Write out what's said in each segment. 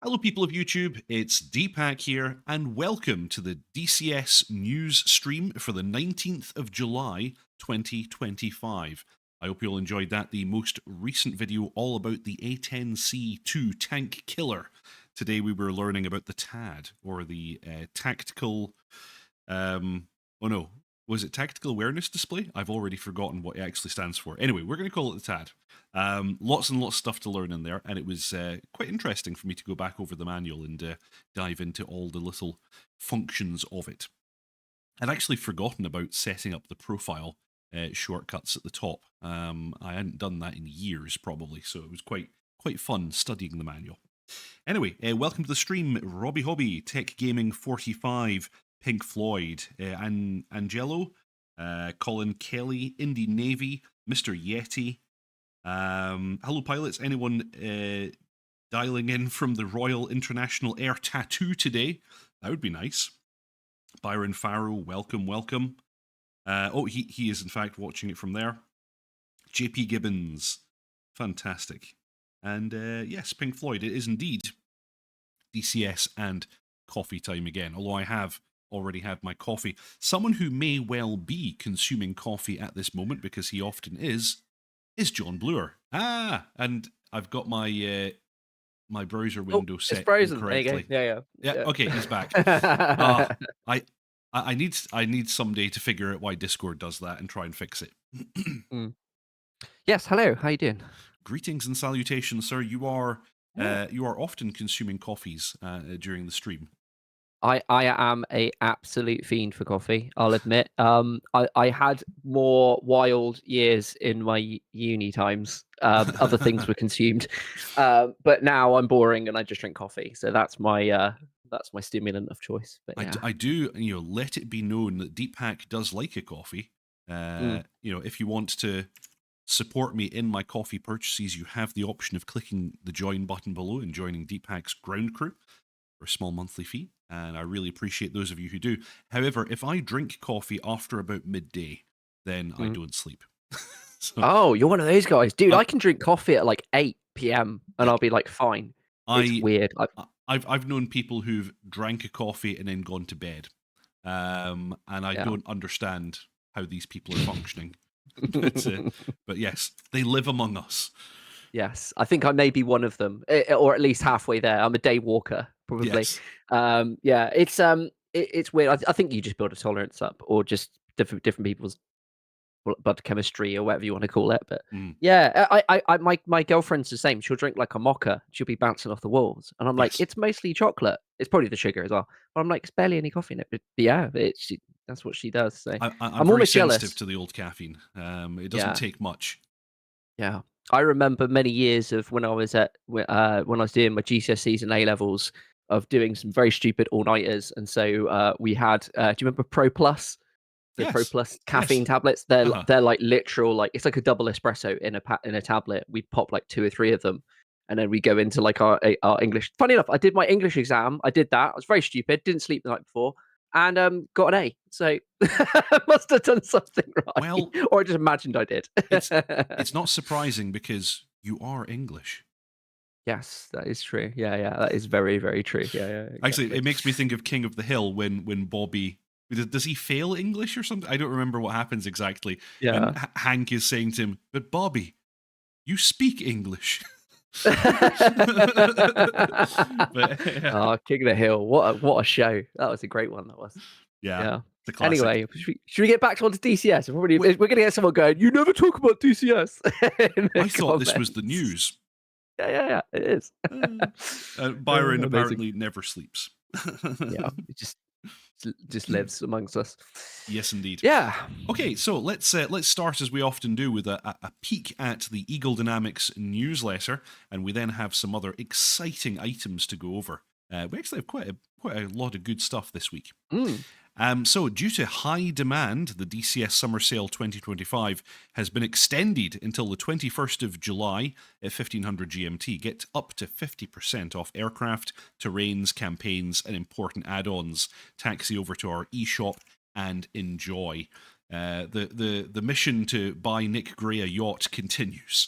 Hello, people of YouTube. It's Deepak here, and welcome to the DCS news stream for the 19th of July 2025. I hope you all enjoyed that, the most recent video all about the A10C2 tank killer. Today we were learning about the TAD, or the tactical. Oh no, was it tactical awareness display? I've already forgotten what it actually stands for. Anyway, we're going to call it the TAD. Lots and lots of stuff to learn in there, and it was quite interesting for me to go back over the manual and dive into all the little functions of it. I'd actually forgotten about setting up the profile shortcuts at the top. I hadn't done that in years, probably, so it was quite fun studying the manual. Anyway, welcome to the stream, Robbie Hobby, Tech Gaming 45, Pink Floyd, Angelo, Colin Kelly, Indie Navy, Mr. Yeti. Hello, pilots. Anyone dialing in from the Royal International Air Tattoo today? That would be nice. Byron Farrow, welcome. He is in fact watching it from there. JP Gibbons, fantastic. And yes, Pink Floyd, it is indeed DCS and coffee time again, although I have already had my coffee. Someone who may well be consuming coffee at this moment, because he often is John Bluer. And I've got my my browser window set it's frozen. incorrectly. There you go. Yeah, okay, he's back. I need someday to figure out why Discord does that and try and fix it. Yes, hello. How you doing? Greetings and salutations, sir. You are often consuming coffees during the stream. I am a absolute fiend for coffee, I'll admit. I had more wild years in my uni times. Other things were consumed. But now I'm boring and I just drink coffee. So that's my stimulant of choice. But yeah. I do, let it be known that Deepak does like a coffee. If you want to support me in my coffee purchases, you have the option of clicking the join button below and joining Deepak's ground crew for a small monthly fee, and I really appreciate those of you who do. However, if I drink coffee after about midday, then I don't sleep. Oh, you're one of those guys. Dude, I can drink coffee at like 8 p.m. and I'll be like, fine. It's weird. I've known people who've drank a coffee and then gone to bed, and I don't understand how these people are functioning. But yes, they live among us. Yes, I think I may be one of them, or at least halfway there. I'm a day walker, probably. Yes. Yeah, it's weird. I think you just build a tolerance up, or just different people's blood chemistry, or whatever you want to call it. But yeah, my girlfriend's the same. She'll drink like a mocha. She'll be bouncing off the walls, and I'm like, it's mostly chocolate. It's probably the sugar as well. But I'm like, it's barely any coffee in it. But yeah, that's what she does. So I'm almost sensitive jealous to the old caffeine. It doesn't take much. Yeah. I remember many years of when I was when I was doing my GCSEs and A levels, of doing some very stupid all-nighters. And so we had, do you remember Pro Plus? The Pro Plus caffeine tablets? They're like literal, like it's like a double espresso in a tablet. We pop like 2 or 3 of them, and then we go into like our English. Funny enough, I did my English exam. I did that. I was very stupid. Didn't sleep the night before, and got an A. So must have done something right. Well, or I just imagined I did. It's not surprising because you are English. Yes, that is true. Yeah, that is very, very true. Yeah. Exactly. Actually, it makes me think of King of the Hill when Bobby, does he fail English or something? I don't remember what happens exactly. Yeah. And Hank is saying to him, "But Bobby, you speak English." King of the Hill, what a show! That was a great one. That was. Yeah. Anyway, should we get back onto DCS? We're going to get someone going, "You never talk about DCS." I thought this was the news. Yeah, it is. Byron apparently never sleeps. Yeah, it just lives amongst us. Yes, indeed. Yeah. Okay, so let's start as we often do with a peek at the Eagle Dynamics newsletter, and we then have some other exciting items to go over. We actually have quite a lot of good stuff this week. So due to high demand, the DCS Summer Sale 2025 has been extended until the 21st of July at 1500 GMT. Get up to 50% off aircraft, terrains, campaigns, and important add-ons. Taxi over to our eShop and enjoy. The mission to buy Nick Gray a yacht continues.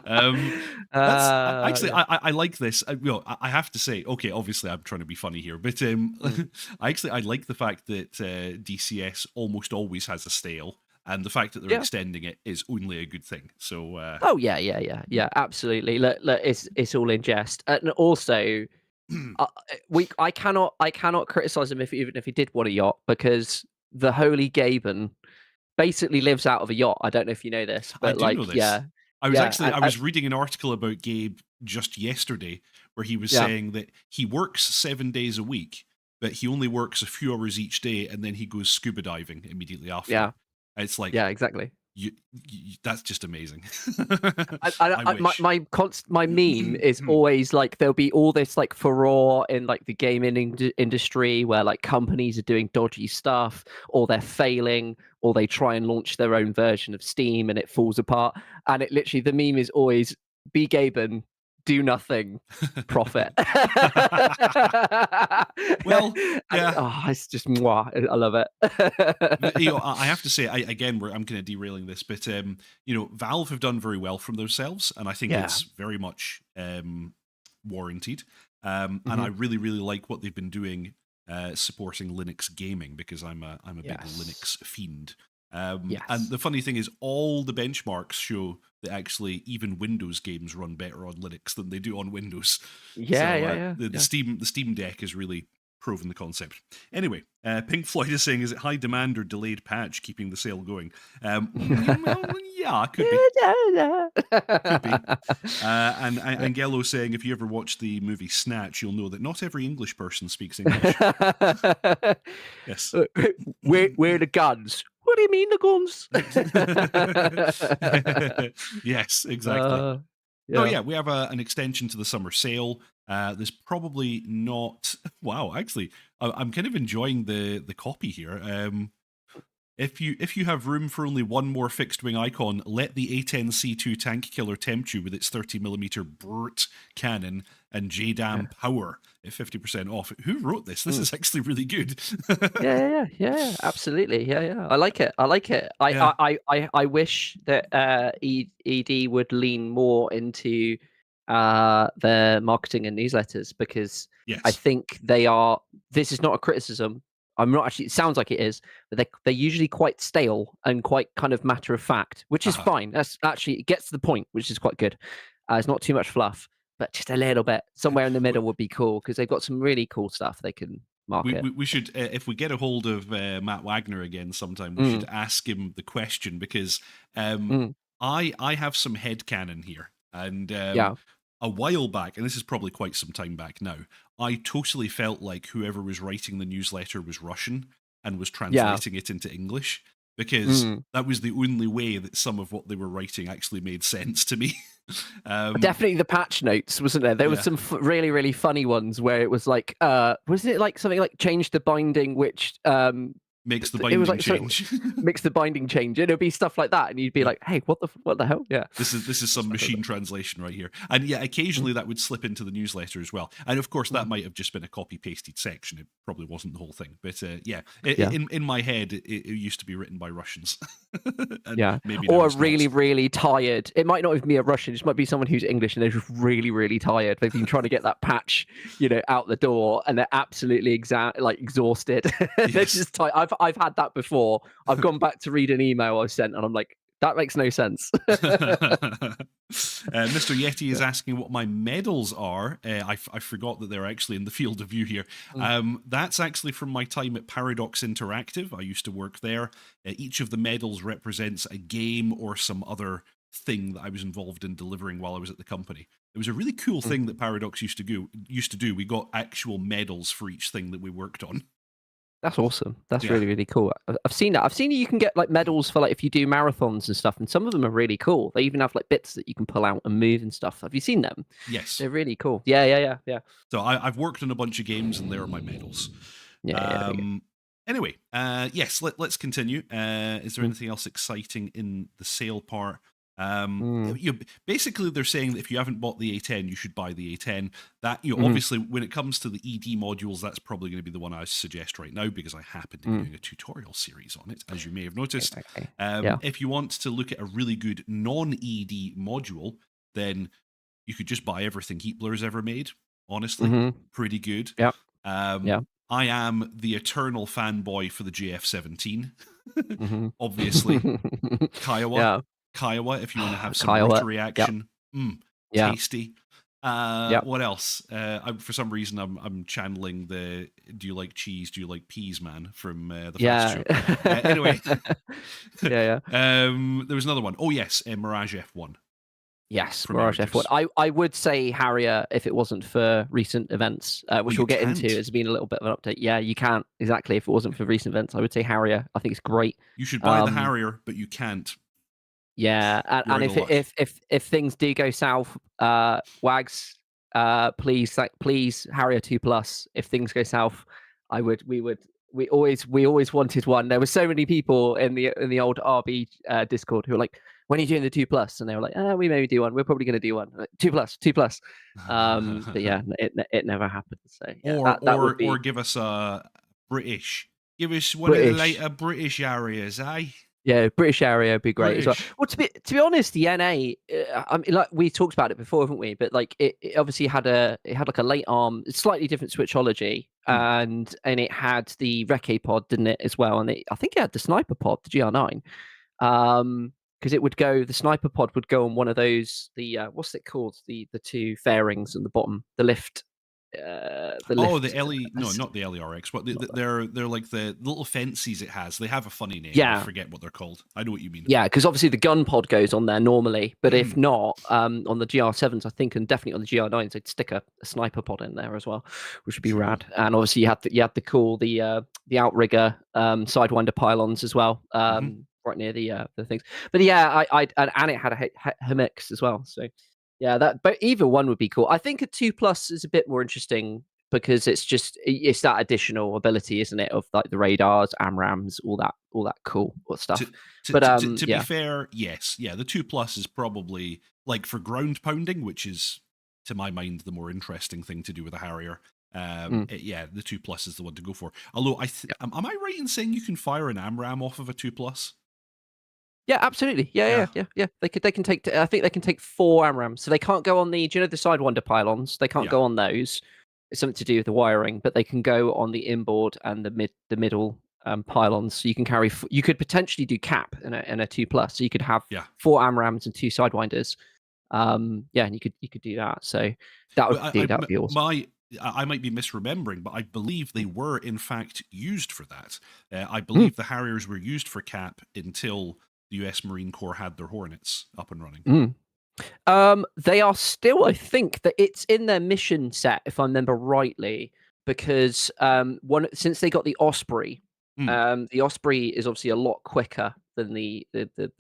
um, that's actually Yeah, I like this. I have to say, okay, obviously I'm trying to be funny here, but mm, I like the fact that DCS almost always has a stale, and the fact that they're yeah. extending it is only a good thing. So Oh yeah, yeah, yeah, yeah. Absolutely. Look, it's all in jest, and also I cannot criticize him if even if he did want a yacht because the Holy Gaben basically lives out of a yacht. I don't know if you know this, I but do know like, this. yeah, yeah, I was reading an article about Gabe just yesterday where he was yeah, saying that he works 7 days a week, but he only works a few hours each day, and then he goes scuba diving immediately after. yeah, It's like yeah, exactly. that's just amazing. I wish. My meme is always like there'll be all this like furore in like the gaming industry where like companies are doing dodgy stuff or they're failing or they try and launch their own version of Steam and it falls apart. And it literally the meme is always be Gaben, do nothing, profit. Well, And yeah. it's just moi. I love You know, it. I have to say, again, I'm kind of derailing this, but Valve have done very well from themselves, and I think Yeah. it's very much warranted. And I Mhm. really, really like what they've been doing supporting Linux gaming because I'm a big Yes. Linux fiend. And Yes. the funny thing is, all the benchmarks show that actually even Windows games run better on Linux than they do on Windows. Yeah, So yeah, yeah, the yeah. Steam Deck has really proven the concept. Anyway, Pink Floyd is saying, is it high demand or delayed patch keeping the sale going? Well, yeah, could be. Could be. And Angelo saying, if you ever watch the movie Snatch, you'll know that not every English person speaks English. Yes. Where are the guns? What do you mean the guns? Yes, exactly. uh, So yeah, yeah, we have an extension to the summer sale. There's probably not. Wow, actually, I'm kind of enjoying the copy here. If you have room for only one more fixed wing icon, let the A10C2 tank killer tempt you with its 30mm Burt cannon and yeah, JDAM power at 50% off. Who wrote this? This mm. is actually really good. Yeah, yeah, yeah, yeah, yeah, absolutely. Yeah, yeah. I like it. I like it. Yeah. I wish that ED would lean more into their marketing and newsletters because I Yes. think they are. This is not a criticism. I'm not actually. It sounds like it is, but they're usually quite stale and quite kind of matter of fact, which is Uh-huh. fine. That's actually it gets to the point, which is quite good. It's not too much fluff, but just a little bit somewhere in the middle would be cool because they've got some really cool stuff they can market. We should if we get a hold of Matt Wagner again sometime, we should Mm, ask him the question because um, mm. I have some headcanon here, and Yeah, a while back, and this is probably quite some time back now, I totally felt like whoever was writing the newsletter was Russian and was yeah, translating it into English because mm. that was the only way that some of what they were writing actually made sense to me. um, Definitely the patch notes, wasn't there? There was yeah, some really, really funny ones where it was like, was it like something like change the binding, which makes the it was binding like something change. mix the binding change, and it'd be stuff like that, and you'd be Yeah. like, hey, what the hell? Yeah, This is some stuff like machine that. translation right here, and yeah, Mm, occasionally that would slip into the newsletter as well. And of course, that mm. might have just been a copy pasted section. It probably wasn't the whole thing, but yeah, Yeah. in my head, it used to be written by Russians, and Yeah, maybe now or a it's not. really, really tired. It might not even be a Russian. It just might be someone who's English and they're just really, really tired. They've been trying to get that patch, out the door, and they're absolutely exhausted. They're Yes. just tired. I've had that before. I've gone back to read an email I sent, and I'm like, that makes no sense. Mr. Yeti is Yeah. asking what my medals are. I forgot that they're actually in the field of view here. Mm. That's actually from my time at Paradox Interactive. I used to work there. Each of the medals represents a game or some other thing that I was involved in delivering while I was at the company. It was a really cool Mm. thing that Paradox used to do. We got actual medals for each thing that we worked on. That's awesome. That's Yeah. really, really cool. I've seen that. I've seen you can get like medals for like if you do marathons and stuff, and some of them are really cool. They even have like bits that you can pull out and move and stuff. Have you seen them? Yes. They're really cool. Yeah, yeah, yeah, yeah. So I've worked on a bunch of games, and there are my medals. Yeah, yeah, there you go. Um, anyway, yes, let's continue. Is there Mm. anything else exciting in the sale part? Mm. Basically, they're saying that if you haven't bought the A10, you should buy the A10. That Mhm. obviously, when it comes to the ED modules, that's probably going to be the one I suggest right now because I happen to be Mm. doing a tutorial series on it, as you may have noticed. Okay. Yeah. If you want to look at a really good non-ED module, then you could just buy everything Heatblur's ever made. Honestly, Mhm. pretty good. Yeah. Um, Yeah. I am the eternal fanboy for the GF17. Mhm. Obviously, Kiowa. Yeah. Kiowa, if you want to have some Kiowa. rotary Yep. action. Yeah. Tasty. Yep. What else? For some reason, I'm channeling the "Do you like cheese? Do you like peas?" man from the Fast Yeah. Show. Anyway, Yeah. there was another one. Oh yes, Mirage F1 Yes, from Mirage F1. Aerotus. I would say Harrier if it wasn't for recent events, Oh, which you we'll get into. can't. It's been a little bit of an update. Yeah, you can't exactly if it wasn't for recent events. I would say Harrier. I think it's great. You should buy the Um, Harrier, but you can't. yeah, You're and out of luck. if things do go south, Wags, please Harrier 2 Plus. If things go south, we always wanted one. There were so many people in the old RB Discord who were like, "When are you doing the 2 Plus?" And they were like, "We maybe do one. We're probably going to do one. Like, 2 Plus, 2 Plus." But yeah, it never happened. So yeah, that would or be give us a British. Give us one of the British. later British areas, eh? Yeah, British area would be great as well. British. Well, to be honest, the NA, I mean, like we talked about it before, haven't we? But like it obviously had like a late arm, slightly different switchology, Hmm. and it had the Recce pod, didn't it, as well? And I think it had the sniper pod, the GR9, because the sniper pod would go on one of those what's it called, the two fairings on the bottom, the Oh, lift. the LE. No, not the LERX. What Not that. they're like the little fences it has. They have a funny name. I Yeah, forget what they're called. I know what you mean. yeah, because obviously the gun pod goes on there normally, but if not, on the GR7s, I think, and definitely on the GR9s, they'd stick a sniper pod in there as well, which would be Cool. rad. And obviously you had the outrigger sidewinder pylons as well, Hmm. right near the things. But yeah, and it had a HMX as well. So yeah, but either one would be cool. I think a 2 Plus is a bit more interesting because it's that additional ability, isn't it, of like the radars, AMRAMs, all that cool To, stuff. But to be yeah. fair, yes, yeah, the 2 Plus is probably like for ground pounding, which is to my mind the more interesting thing to do with a Harrier. Mm, Yeah, the 2 Plus is the one to go for. Although yeah. am I right in saying you can fire an AMRAM off of a 2 Plus? Yeah, absolutely. Yeah, Yeah. They can take. I think they can take 4 AMRAMs. So they can't go on the. Do you know the Sidewinder pylons? They can't yeah, go on those. It's something to do with the wiring, but they can go on the inboard and the middle pylons. So you can carry. You could potentially do cap in a 2 Plus. So you could have yeah. 4 AMRAMs and 2 Sidewinders. Yeah, and you could do that. So But that would be awesome. I might be misremembering, but I believe they were in fact used for that. I Mm, believe the Harriers were used for cap until the U.S. Marine Corps had their Hornets up and running. mm. They are still, I think that it's in their mission set, if I remember rightly, because one since they got Mm, the Osprey is obviously a lot quicker than the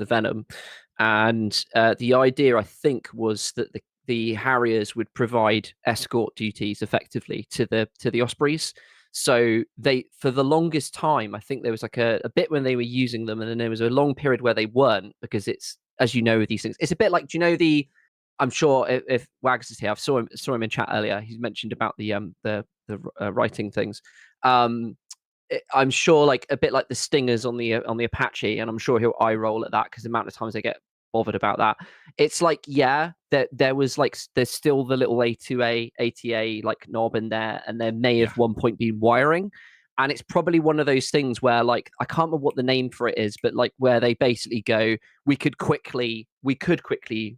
Venom, and the idea I think was that the Harriers would provide escort duties effectively to the Ospreys. So they, for the longest time, I think there was like a bit when they were using them, and then there was a long period where they weren't because it's, as you know, with these things, it's a bit like, do you know the? I'm sure if Wags is here, I saw him in chat earlier. He mentioned about the writing things. Um, I'm sure like a bit like the stingers on the Apache, and I'm sure he'll eye roll at that because the amount of times they get bothered about that. It's like, yeah, there was like there's still the little A2A ATA like knob in there, and there may yeah. have one point been wiring. And it's probably one of those things where, like, I can't remember what the name for it is, but like where they basically go, we could quickly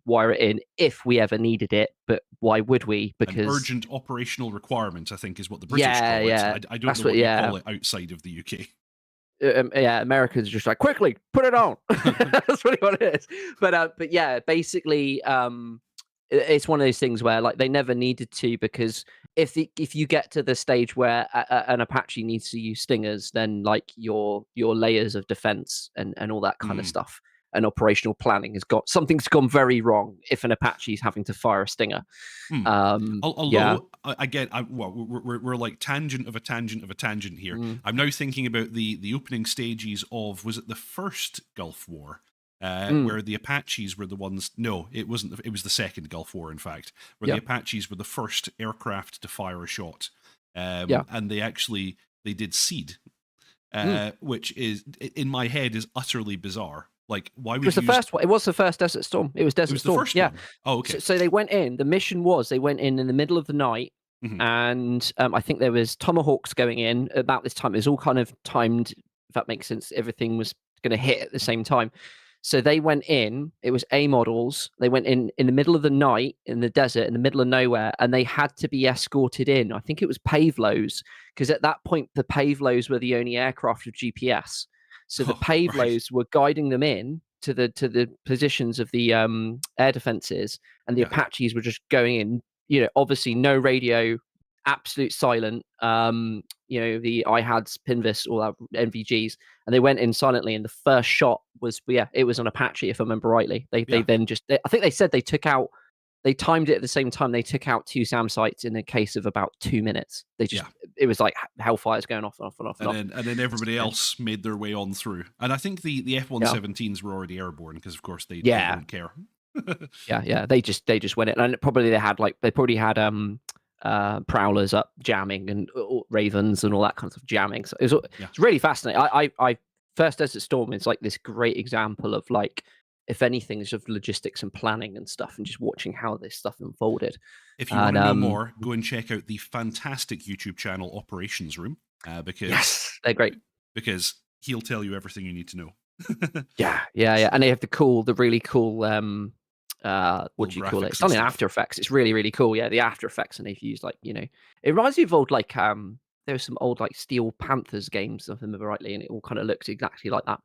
wire it in if we ever needed it, but why would we? An Because urgent operational requirement, I think, is what the British yeah, call it. yeah, I don't know that's what, what you yeah. call it outside of the UK. Yeah, Americans are just like, quickly put it on. That's really what it is. But yeah, basically, it's one of those things where like they never needed to, because if you get to the stage where an Apache needs to use stingers, then like your layers of defense and all that kind of Mm. stuff and operational planning has got something's gone very wrong if an Apache is having to fire a stinger. Hmm. Yeah. Although again, well, we're like tangent of a tangent of a tangent here. Mm. I'm now thinking about the opening stages of, was it the first Gulf War? Mm. where the Apaches were the ones. No, it wasn't. It was the second Gulf War, in fact, where the Yeah. Apaches were the first aircraft to fire a shot, Yeah. and they did seed, Mm. which is in my head is utterly bizarre. Like, why It would was you the use? first one. It was the first Desert Storm. It was It Desert was the Storm. first Yeah. one. Oh, So, okay. so they went in. The mission was they went in the middle of the night, Mhm. and I think there was Tomahawks going in about this time. It was all kind of timed, if that makes sense. Everything was going to hit at the same time. So they went in. It was A models. They went in the middle of the night in the desert, in the middle of nowhere, and they had to be escorted in. I think it was Pavelos, because at that point the Pavelos were the only aircraft with GPS. So the Oh, right. Pavelos were guiding them in to the positions of the air defenses, and the Yeah. Apaches were just going in. Obviously no radio, absolute silent. The IHADs, Pinvis, all that NVGs, and they went in silently. And the first shot was, it was an Apache, if I remember rightly. They Yeah. then I think they said they took out. They timed it at the same time. They took out 2 SAM sites in a case of about 2 minutes. Yeah. It was like hellfire's going off and off and off and off. And then everybody else made their way on through. And I think the F-117s were already airborne because, of course, they don't care. Yeah. They just went in, and probably they probably had prowlers up jamming and ravens and all that kind of jamming. So it's really fascinating. I First Desert Storm is like this great example of, like, if anything, is of logistics and planning and stuff, and just watching how this stuff unfolded. If you want to know more, go and check out the fantastic YouTube channel Operations Room, because Yes, they're great. Because he'll tell you everything you need to know. Yeah. And they have the really cool what do you call it? It's graphics and only stuff. After Effects. It's really, really cool. Yeah, the After Effects, and they've used, like, it reminds me of old, like, there were some old, like, Steel Panthers games, if I remember rightly, and it all kind of looks exactly like that.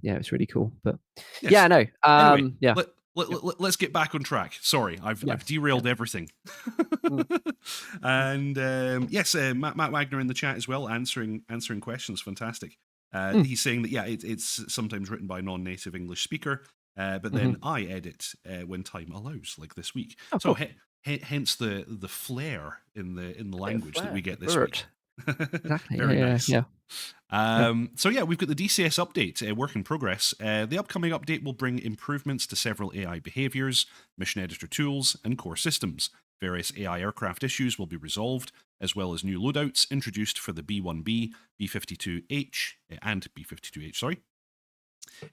Yeah, it's really cool. But Yes. yeah, no. Anyway, Yeah. let's get back on track. Sorry, I've derailed everything. And yes, Matt Wagner in the chat as well, answering questions. Fantastic. He's saying that it's sometimes written by a non-native English speaker, but then I edit when time allows, like this week. Oh, so cool. hence the flair in the language that we get this Flair. week. Exactly. Very nice. Yeah. So we've got the DCS update, work in progress. The upcoming update will bring improvements to several AI behaviors, mission editor tools, and core systems. Various AI aircraft issues will be resolved, as well as new loadouts introduced for the B-1B, B-52H, and B-52H, sorry.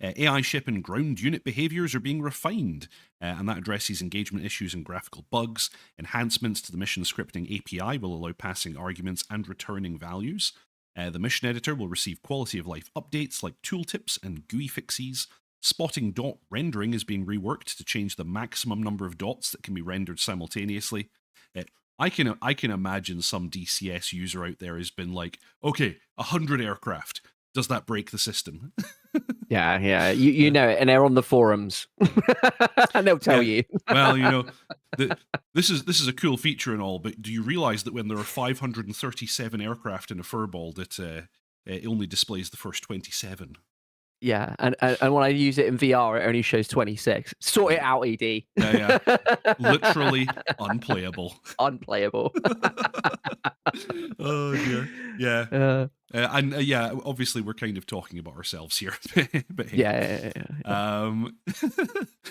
AI ship and ground unit behaviors are being refined, and that addresses engagement issues and graphical bugs. Enhancements to the mission scripting API will allow passing arguments and returning values. The mission editor will receive quality of life updates like tooltips and GUI fixes. Spotting dot rendering is being reworked to change the maximum number of dots that can be rendered simultaneously. I can imagine some DCS user out there has been like, okay, 100 aircraft. Does that break the system? Yeah. You know it, and they're on the forums, and they'll tell you. Well, this is a cool feature and all, but do you realize that when there are 537 aircraft in a furball, that it only displays the first 27? Yeah, and when I use it in VR, it only shows 26. Sort it out, ED. Yeah. Literally unplayable. Unplayable. Oh dear. Yeah. Obviously we're kind of talking about ourselves here. But hey. Yeah.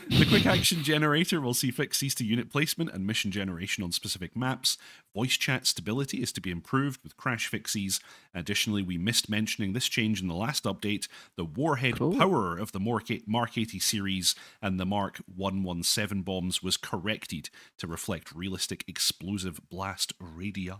The quick action generator will see fixes to unit placement and mission generation on specific maps. Voice chat stability is to be improved with crash fixes. Additionally, we missed mentioning this change in the last update. The warhead power of the Mark 80 series and the Mark 117 bombs was corrected to reflect realistic explosive blast radii.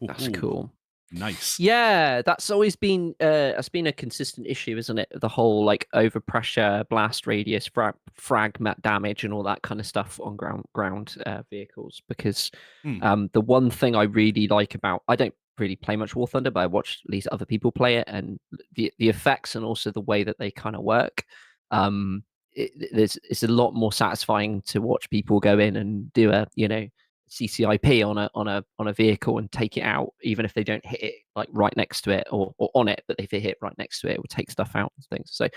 That's cool. Nice. Yeah, that's always been a consistent issue, isn't it? The whole, like, overpressure, blast radius, fragment damage, and all that kind of stuff on ground vehicles. Because the one thing I really like about, I don't really play much War Thunder, but I watch at least other people play it, and the effects and also the way that they kind of work. It's a lot more satisfying to watch people go in and do a CCIP on a vehicle and take it out, even if they don't hit it, like, right next to it or on it, but if they hit right next to it, it will take stuff out and things. So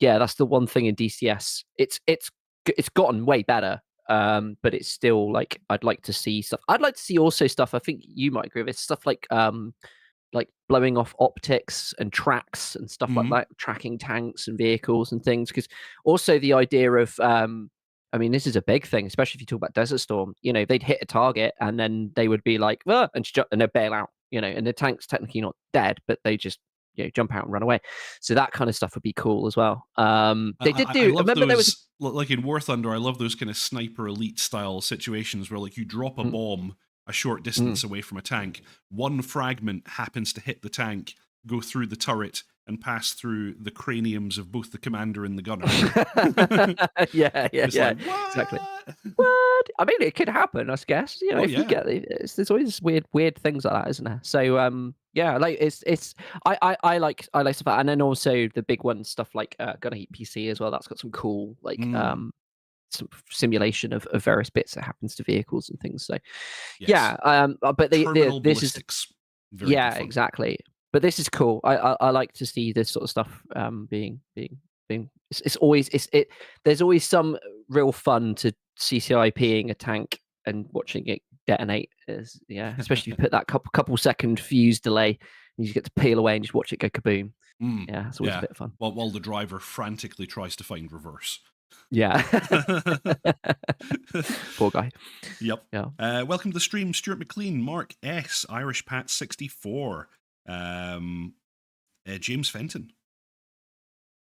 that's the one thing in DCS. It's gotten way better, but it's still, like, I'd like to see stuff. I'd like to see also stuff, I think you might agree with, stuff like like blowing off optics and tracks and stuff like Mhm. that, tracking tanks and vehicles and things. Because also the idea of, I mean, this is a big thing, especially if you talk about Desert Storm. You know, they'd hit a target and then they would be like, "Ah," and they'd bail out. You know, and the tank's technically not dead, but they just jump out and run away. So that kind of stuff would be cool as well. They did I do. love Remember there was. those, like in War Thunder, I love those kind of sniper elite style situations where like you drop a Mm, bomb a short distance away from a tank, one fragment happens to hit the tank, go through the turret, and pass through the craniums of both the commander and the gunner. yeah, yeah, It's yeah, like, what? exactly. What? I mean, it could happen, I guess. You know, Oh if you yeah. get there's always weird things like that, isn't there? So, yeah, like it's I like stuff like that. And then also the big one stuff like Gonna Heat PC as well. That's got some cool like Mm, some simulation of various bits that happens to vehicles and things. So, yes. yeah, but Terminal this is ballistics. Very good yeah, fun. exactly. But this is cool. I like to see this sort of stuff being. It's always it. There's always some real fun to CCIPing a tank and watching it detonate. Is especially if you put that couple second fuse delay, and you just get to peel away and just watch it go kaboom. Mm, Yeah, it's always a yeah. bit of fun. While the driver frantically tries to find reverse. Yeah. Poor guy. Yep. Yeah. Welcome to the stream, Stuart McLean, Mark S, Irish Pat 64, James Fenton.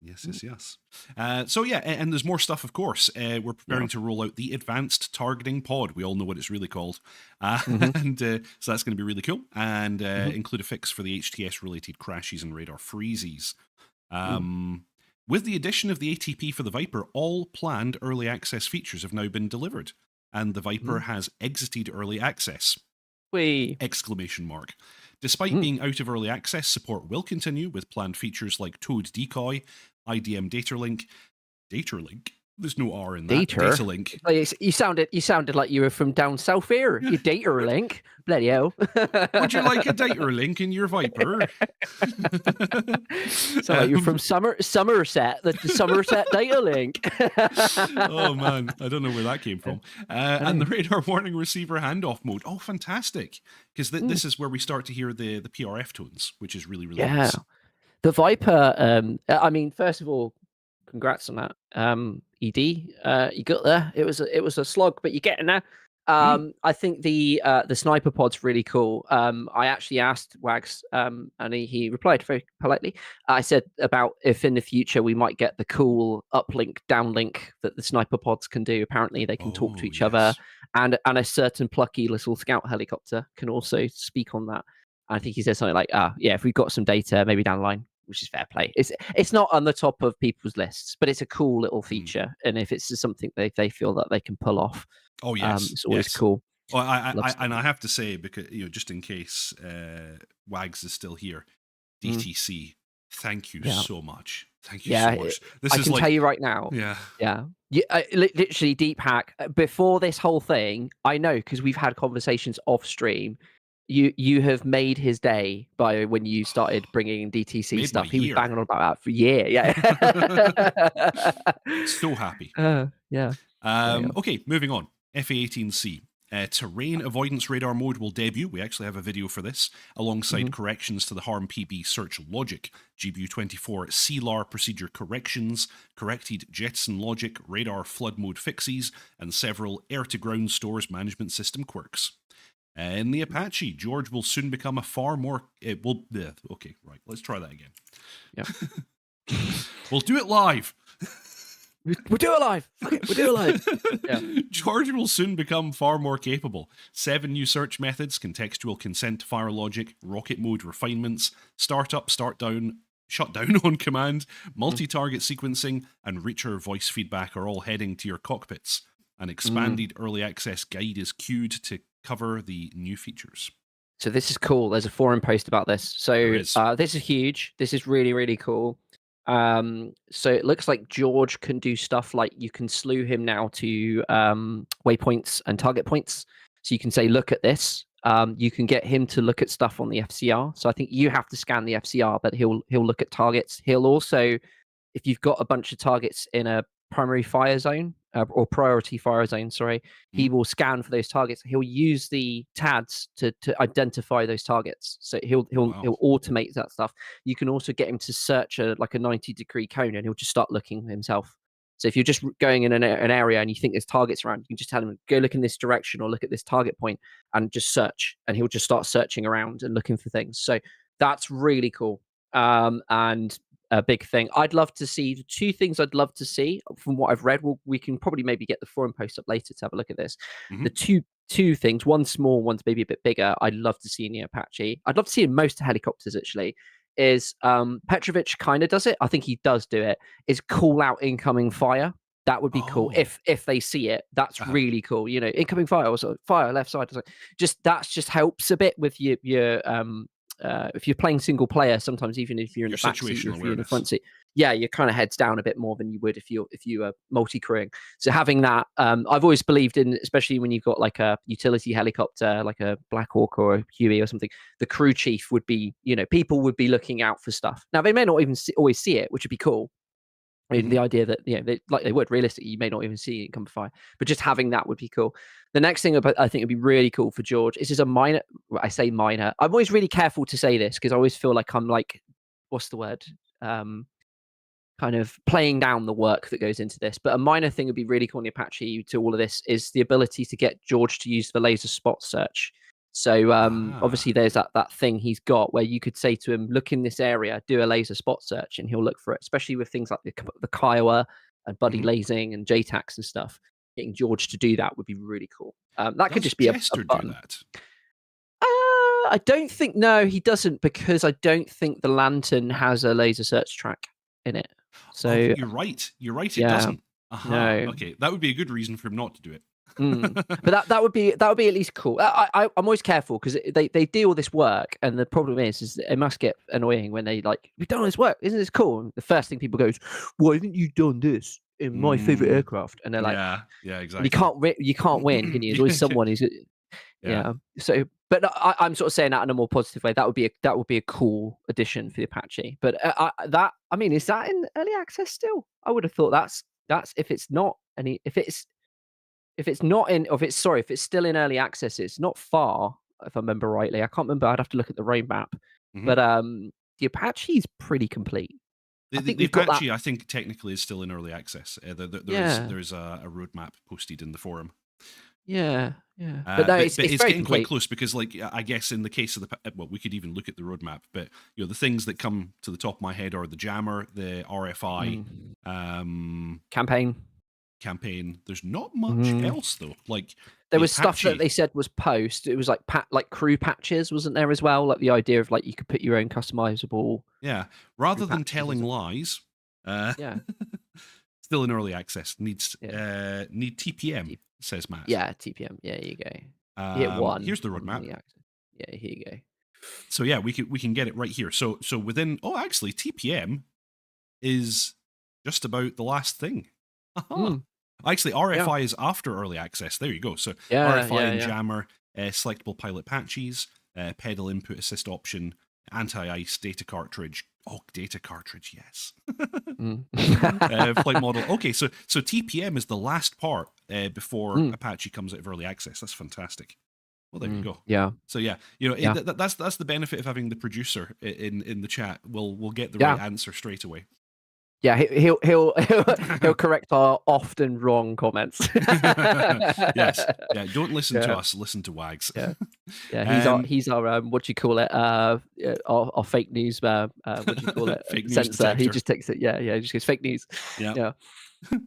Yes. So yeah, and there's more stuff, of course. We're preparing to roll out the Advanced Targeting Pod. We all know what it's really called. And so that's going to be really cool. And include a fix for the HTS-related crashes and radar freezes. With the addition of the ATP for the Viper, all planned early access features have now been delivered. And the Viper has exited early access. Exclamation mark. Despite being out of early access, support will continue with planned features like towed decoy, IDM data link. There's no R in that. Data link. You sounded like you were from down south here. You data link. Bloody hell. Would you like a data link in your Viper? Sound like you're from Somerset, the Somerset data link. Oh man, I don't know where that came from. And the radar warning receiver handoff mode. Oh, fantastic. Because this is where we start to hear the PRF tones, which is really, really nice. The Viper, I mean, first of all, congrats on that. ED, you got there. It was a slog, but you're getting there. I think the sniper pod's really cool. I actually asked Wags, and he replied very politely. I said about if in the future we might get the cool uplink, downlink that the sniper pods can do. Apparently they can talk to each other, and a certain plucky little scout helicopter can also speak on that. I think he said something like, yeah, if we've got some data, maybe down the line, which is fair play. It's not on the top of people's lists, but it's a cool little feature. And if it's something they feel that they can pull off, oh yes, it's always cool. Oh, I have to say, because just in case Wags is still here, DTC, thank you so much. Thank you so much. I can tell you right now. Yeah. Literally, Deep Hack. Before this whole thing, I know because we've had conversations off stream. You have made his day by when you started bringing in DTC stuff. He was banging on about that for a year. Yeah. So happy. Yeah. Okay, moving on. FA-18C. Terrain avoidance radar mode will debut. We actually have a video for this, alongside corrections to the Harm PB search logic, GBU24 CLAR procedure corrections, corrected jettison logic, radar flood mode fixes, and several air-to-ground stores management system quirks. In the Apache, George will soon become a far more... okay, right, let's try that again. Yeah. We'll do it live. We'll do it live. Okay, we'll do it live. Yeah. George will soon become far more capable. 7 new search methods, contextual consent to fire logic, rocket mode refinements, start up, start down, shut down on command, multi-target sequencing, and Reacher voice feedback are all heading to your cockpits. An expanded early access guide is queued to cover the new features. So this is cool. There's a forum post about this. So this is huge. This is really, really cool. So it looks like George can do stuff like you can slew him now to waypoints and target points. So you can say, look at this. You can get him to look at stuff on the FCR. So I think you have to scan the FCR, but he'll look at targets. He'll also, if you've got a bunch of targets in a primary fire zone, or priority fire zone, sorry, he Mhm. will scan for those targets. He'll use the TADs to identify those targets. So he'll Oh, he'll wow. he'll automate that stuff. You can also get him to search a 90-degree cone, and he'll just start looking himself. So if you're just going in an area and you think there's targets around, you can just tell him, go look in this direction or look at this target point and just search. And he'll just start searching around and looking for things. So that's really cool. And a big thing. I'd love to see the two things I'd love to see from what I've read. We can probably maybe get the forum post up later to have a look at this. Mhm. The two things, one small, one's maybe a bit bigger. I'd love to see in the Apache. I'd love to see in most helicopters actually. Is Petrovich kind of does it? I think he does do it. Is call out incoming fire. That would be cool Oh. if they see it. That's Uh-huh. really cool. You know, incoming fire or fire left side. Just that's just helps a bit with your if you're playing single player, sometimes even if you're in Your the back seat or situational if you're in the awareness. front seat, yeah, you're kind of heads down a bit more than you would if you are multi-crewing. So having that, I've always believed in, especially when you've got like a utility helicopter, like a Black Hawk or a Huey or something. The crew chief would be, people would be looking out for stuff. Now they may not even always see it, which would be cool. I mean, Mhm. the idea that they would realistically, you may not even see it come fire, but just having that would be cool. The next thing I think would be really cool for George. This is a minor. I say minor. I'm always really careful to say this because I always feel like I'm like, what's the word? Kind of playing down the work that goes into this. But a minor thing would be really cool in the Apache to all of this is the ability to get George to use the laser spot search. So Ah. obviously there's that thing he's got where you could say to him, look in this area, do a laser spot search, and he'll look for it. Especially with things like the Kiowa and buddy Mhm. lasing and JTACs and stuff. Getting George to do that would be really cool. That could Does just be a Jester do button. that? I don't think no, he doesn't because I don't think the Lantern has a laser search track in it. Oh, So you're right. You're right, it yeah, doesn't. Aha. no. Okay, that would be a good reason for him not to do it. But that would be at least cool. I'm always careful because they do all this work, and the problem is it must get annoying when they like, we've done all this work, isn't this cool? And the first thing people goes, why haven't you done this in my favorite Mm, aircraft? And they're like, yeah, yeah, and exactly. you can't win, can you? There's always Yeah, someone who's yeah. yeah. So, but I'm sort of saying that in a more positive way. That would be a cool addition for the Apache. But I mean, is that in early access still? I would have thought that's if it's not any if it's not in if it's sorry if it's still in early access, it's not far if I remember rightly. I can't remember. I'd have to look at the roadmap. Mhm. But the Apache is pretty complete. The, I the, think the we've got that. Apache, I think, technically is still in early access. Yeah, There's a roadmap posted in the forum. yeah. But no, But it's it's very getting quite complete. close because, like, I guess in the case of well, we could even look at the roadmap. But the things that come to the top of my head are the jammer, the RFI, Mm. um, Campaign. campaign. There's not much Mm. else though. Like There the was stuff that Apache. they said was post. It was like like crew patches, wasn't there as well? Like the idea of like you could put your own customizable Yeah, crew rather than patches and telling stuff. lies, uh, Yeah, still in early access. yeah, Need TPM, T- says Matt. yeah. TPM. Yeah, here you go. You hit one Here's the on roadmap. the access. Yeah, here you go. So yeah, we can get it right here. So within actually TPM is just about the last thing. Aha. Mm, Actually, yeah, RFI is after early access. There you go. So yeah, RFI yeah, and yeah. jammer, selectable pilot patches, pedal input assist option, anti-ice data cartridge. Oh, data cartridge, yes. Mm. Flight model. Okay, so TPM is the last part before Mm, Apache comes out of early access. That's fantastic. Well, there you go. yeah, So yeah, yeah, that's the benefit of having the producer in the chat. We'll get the right yeah. answer straight away. Yeah, he'll correct our often wrong comments. Yes, yeah. Don't listen to Yeah, us. Listen to Wags. yeah, yeah. um, He's our what do you call it? Our fake news. What do you call it? Fake news Censor. He detector. just takes it. Yeah, yeah. He just goes fake news. Yeah. Yeah.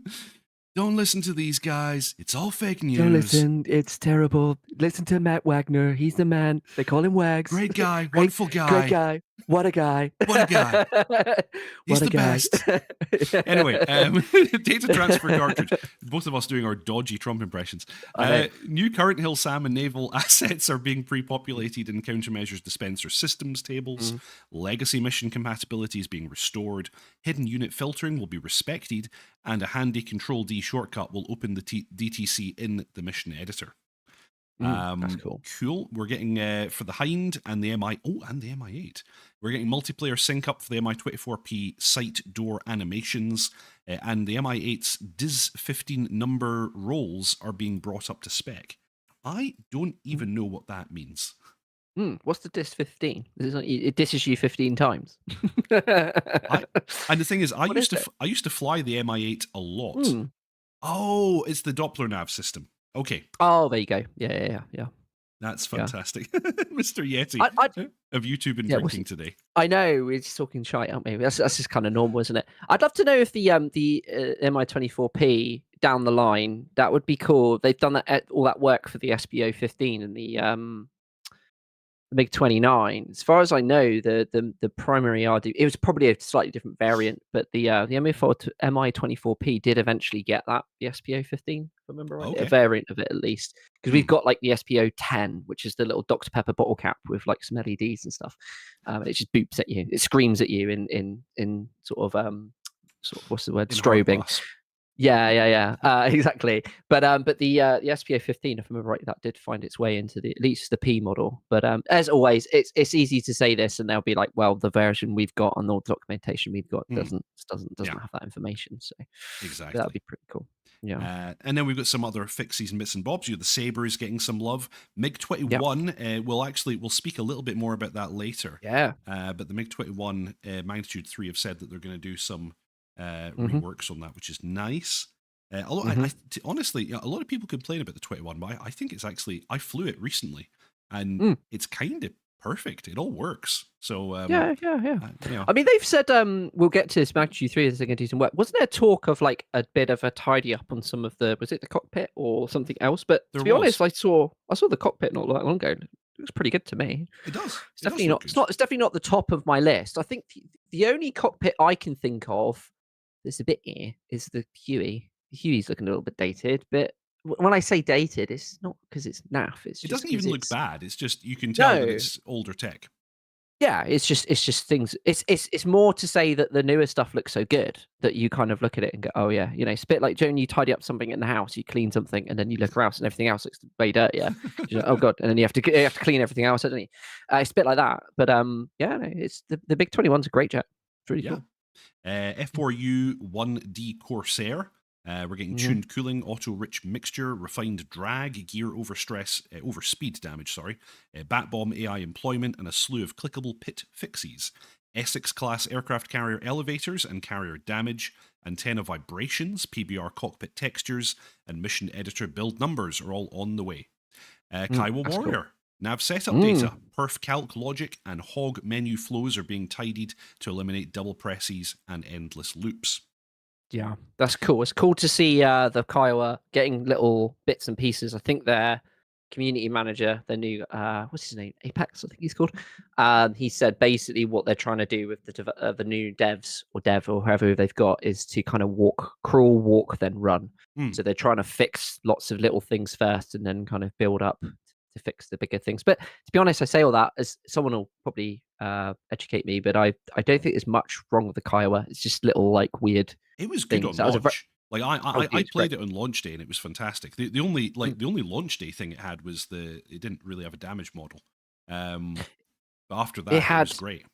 Don't listen to these guys. It's all fake Don't news. listen. It's terrible. Listen to Matt Wagner. He's the man. They call him Wags. Great guy, Great, wonderful great guy. guy. What a guy. What a guy. He's What a the guy. best. Anyway, data transfer cartridge. Both of us doing our dodgy Trump impressions. I know. New current Hill Sam and naval assets are being pre-populated in countermeasures dispenser systems tables. Mm. Legacy mission compatibility is being restored. Hidden unit filtering will be respected, and a handy Control D shortcut will open the DTC in the mission editor. That's cool. Cool. We're getting for the Hind and the MI. Oh, and the MI8. We're getting multiplayer sync up for the MI24P sight door animations, and the MI8's DIS-15 number rolls are being brought up to spec. I don't even know what that means. What's the DIS 15? It disses you 15 times. And the thing is, I What used is to it? I used to fly the MI8 a lot. Oh, it's the Doppler nav system. Okay, Oh, there you go. Yeah. that's Yeah. fantastic, Mr. Yeti. Have you two been Yeah, drinking today? I know we're just talking shite, aren't we? That's just kind of normal, isn't it? I'd love to know if the MI24P down the line, that would be cool. They've done that all that work for the SBO 15 and the MiG-29. As far as I know, the primary RD, it was probably a slightly different variant, but the MI24P did eventually get that, the SPO 15, if I remember right, a Okay. variant of it at least, because we've got like the SPO 10, which is the little Dr Pepper bottle cap with like some LEDs and stuff. It just boops at you, it screams at you in sort of what's the word, In hard strobing. pass. Yeah. Exactly. But the SPO 15, if I remember right, that did find its way into at least the P model. But as always, it's easy to say this, and they'll be like, well, the version we've got and all the documentation we've got doesn't have that information. So Exactly. that'd be pretty cool. Yeah. And then we've got some other fixies and bits and bobs. You have the Sabres getting some love. MiG-21, we'll speak a little bit more about that later. Yeah. But the MiG-21 Magnitude 3 have said that they're going to do some reworks on that, which is nice. Honestly, a lot of people complain about the 21, but I think it's actually, I flew it recently, and it's kind of perfect. It all works. So yeah. I mean, they've said we'll get to this Magnitude 3 as they're going to do some work. Wasn't there talk of like a bit of a tidy up on some of was it the cockpit or something else? But to be honest, I saw the cockpit not that long ago. It looks pretty good to me. It does. It's definitely not. It's definitely not the top of my list. I think the only cockpit I can think of that's a bit is the Huey. The Huey's looking a little bit dated, but when I say dated, it's not because it's naff. It doesn't even look bad. It's just you can tell that it's older tech. Yeah, it's just things. It's more to say that the newer stuff looks so good that you kind of look at it and go, oh yeah, it's a bit like Joan. You tidy up something in the house, you clean something, and then you look around and everything else looks way dirtier. You're like, oh god, and then you have to clean everything else, don't you? It's a bit like that. But it's the MiG-21's a great jet. It's really cool. F4U 1D Corsair. We're getting tuned cooling, auto-rich mixture, refined drag, gear overspeed damage, bat bomb AI employment, and a slew of clickable pit fixies. Essex-class aircraft carrier elevators and carrier damage, antenna vibrations, PBR cockpit textures, and mission editor build numbers are all on the way. Kiowa Warrior. Cool. Nav setup data, perf calc logic, and hog menu flows are being tidied to eliminate double presses and endless loops. Yeah, that's cool. It's cool to see the Kiowa getting little bits and pieces. I think their community manager, their new what's his name, Apex, I think he's called. He said basically what they're trying to do with the new devs or dev or whoever they've got is to kind of crawl, walk, then run. So they're trying to fix lots of little things first and then kind of build up to fix the bigger things. But to be honest, I say all that as someone will probably educate me, but I don't think there's much wrong with the Kiowa. It's just little like weird. It was good on launch. I played it on launch day and it was fantastic. The only launch day thing it had was it didn't really have a damage model. But after that, it was great.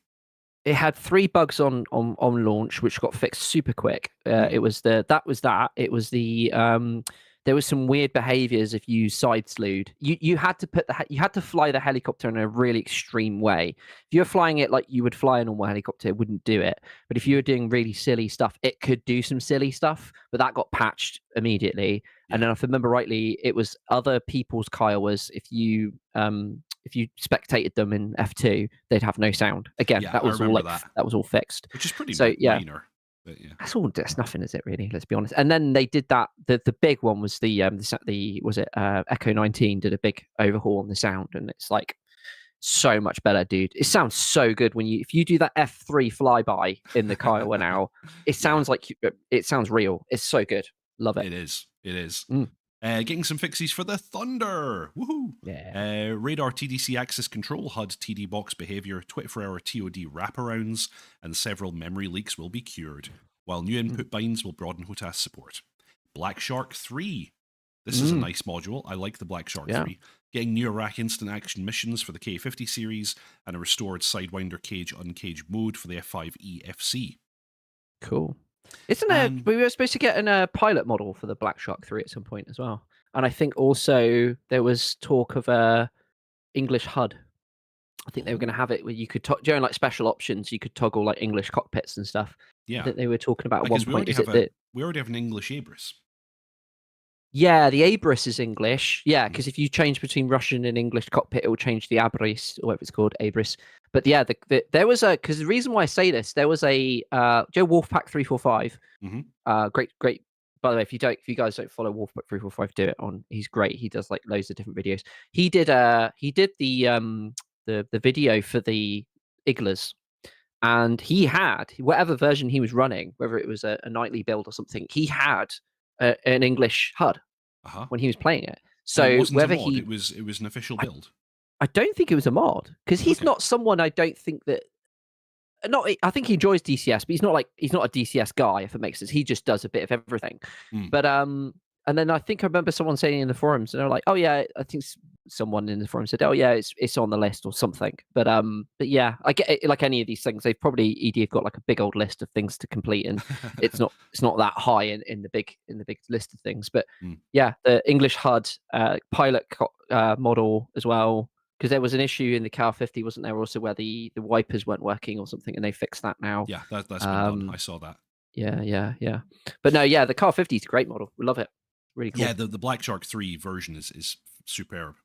It had 3 bugs on launch, which got fixed super quick. It was It was the there was some weird behaviors if you side slewed. You had to fly the helicopter in a really extreme way. If you were flying it like you would fly a normal helicopter, it wouldn't do it. But if you were doing really silly stuff, it could do some silly stuff. But that got patched immediately. Yeah. And then if I remember rightly, it was other people's Kiowas. If you spectated them in F2, they'd have no sound. Again, that was all fixed. Which is pretty minor. But yeah. That's nothing, is it really? Let's be honest. And then they did that. The big one was the Echo 19 did a big overhaul on the sound, and it's like so much better, dude. It sounds so good if you do that F3 flyby in the Kiowa now. It sounds it sounds real. It's so good. Love it. It is. Getting some fixies for the Thunder. Woohoo! Yeah. Radar TDC access control, HUD TD box behavior, 24-hour TOD wraparounds, and several memory leaks will be cured, while new input binds will broaden HOTAS support. Black Shark 3. This is a nice module. I like the Black Shark 3. getting near rack instant action missions for the K50 series, and a restored Sidewinder cage uncaged mode for the F5E FC. Cool. Isn't there? And We were supposed to get a pilot model for the Black Shark 3 at some point as well, and I think also there was talk of a English HUD. I think they were going to have it where you could during like special options, you could toggle like English cockpits and stuff. I yeah, think they were talking about at one because point. Is it that? we already have an English Abris. Yeah, the Abris is English. Yeah, Mhm. because if you change between Russian and English cockpit, it will change the Abris or whatever it's called, Abris. But yeah, there was a because the reason why I say this, there was a Joe Wolfpack 345. Mhm. Great. By the way, if you guys don't follow Wolfpack 345, do it on. He's great. He does like loads of different videos. He did the video for the Iglas, and he had whatever version he was running, whether it was a nightly build or something, he had an English HUD Uh-huh. when he was playing it. And it So wasn't a whether mod, he, it was an official I, build. I don't think it was a mod because he's Okay. not someone I don't think that. Not, I think he enjoys DCS, but he's not a DCS guy. If it makes sense, he just does a bit of everything. Mm. But and then I think I remember someone saying in the forums, and they're like, "Oh yeah," I think someone in the forum said, "Oh yeah, it's on the list or something." But yeah, I get it, like any of these things, they've probably ED have got like a big old list of things to complete, and it's not that high in the big list of things. But Mm. yeah, the English HUD pilot model as well. Because there was an issue in the Car 50, wasn't there? Also, where the wipers weren't working or something, and they fixed that now. Yeah, that's been done. I saw that. Yeah. But no, yeah, the Car 50 is a great model. We love it. Really cool. Yeah, the Black Shark 3 version is superb.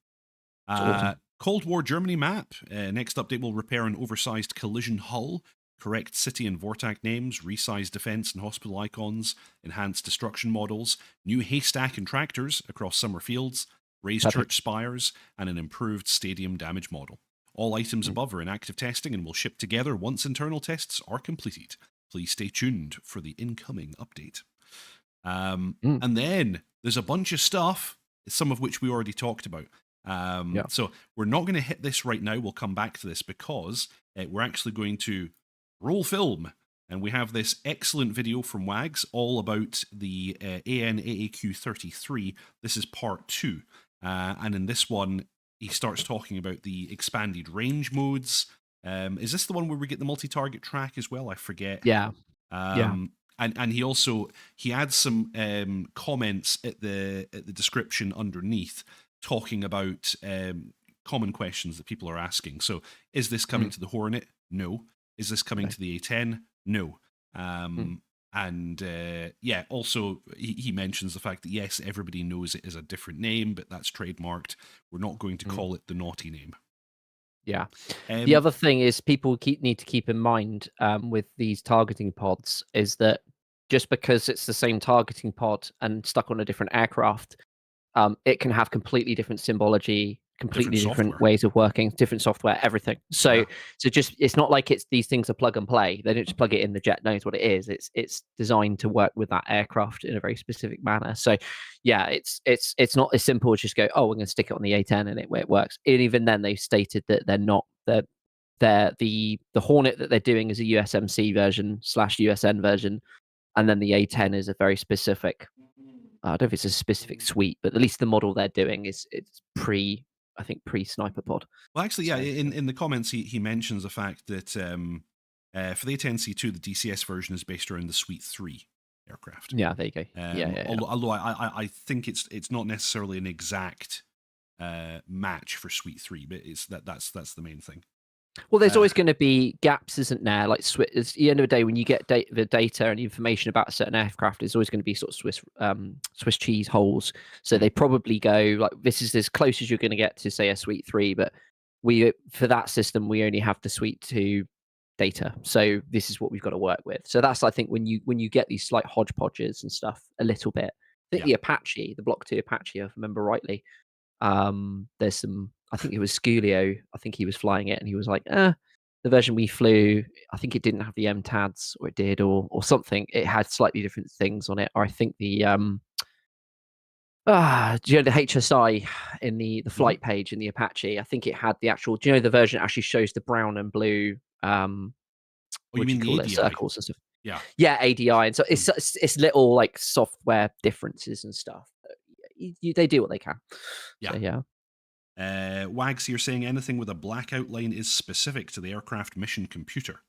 It's awesome. Cold War Germany map. Next update will repair an oversized collision hull, correct city and Vortak names, resize defense and hospital icons, enhance destruction models, new haystack and tractors across summer fields, raised Perfect. church spires, and an improved stadium damage model. All items above are in active testing and will ship together once internal tests are completed. Please stay tuned for the incoming update. And then there's a bunch of stuff, some of which we already talked about. So we're not going to hit this right now. We'll come back to this because we're actually going to roll film. And we have this excellent video from Wags all about the AN AAQ 33. This is part 2. And in this one, he starts talking about the expanded range modes. Is this the one where we get the multi-target track as well? I forget. Yeah. And he adds some comments at the description underneath talking about common questions that people are asking. So, is this coming to the Hornet? No. Is this coming to the A10? No. And also he mentions the fact that yes, everybody knows it is a different name, but that's trademarked. We're not going to call it the naughty name. Yeah. The other thing is people need to keep in mind with these targeting pods is that just because it's the same targeting pod and stuck on a different aircraft, it can have completely different symbology, completely different ways of working, different software, everything. So just it's not like these things are plug and play. They don't just plug it in, the jet knows what it is. It's designed to work with that aircraft in a very specific manner. So yeah, it's not as simple as just go, oh, we're going to stick it on the A10 and it works. And even then, they've stated that they're not the Hornet that they're doing is a USMC version / USN version, and then the A10 is a very specific. I don't know if it's a specific suite, but at least the model they're doing it's pre sniper pod. Well, actually, yeah. In the comments, he mentions the fact that for the A10C2, the DCS version is based around the Suite 3 aircraft. Yeah, there you go. Although I think it's not necessarily an exact match for Suite 3, but that's the main thing. Well, there's always going to be gaps, isn't there? Like at the end of the day, when you get the data and information about a certain aircraft, there's always going to be sort of Swiss cheese holes. So they probably go like, this is as close as you're going to get to say a Suite 3, but for that system we only have the Suite 2 data. So this is what we've got to work with. So that's, I think, when you get these slight hodgepodges and stuff a little bit. I think the Apache, the Block 2 Apache, if I remember rightly, there's some, I think it was Sculio, I think he was flying it and he was like, the version we flew, I think it didn't have the MTADs, or it did, or something. It had slightly different things on it. Or I think the do you know the HSI in the flight page in the Apache, I think it had the actual, do you know the version that actually shows the brown and blue you mean the ADI? Circles and stuff. Yeah, ADI. And so it's little like software differences and stuff. They do what they can. Yeah. So, yeah. Wags here saying anything with a black outline is specific to the aircraft mission computer.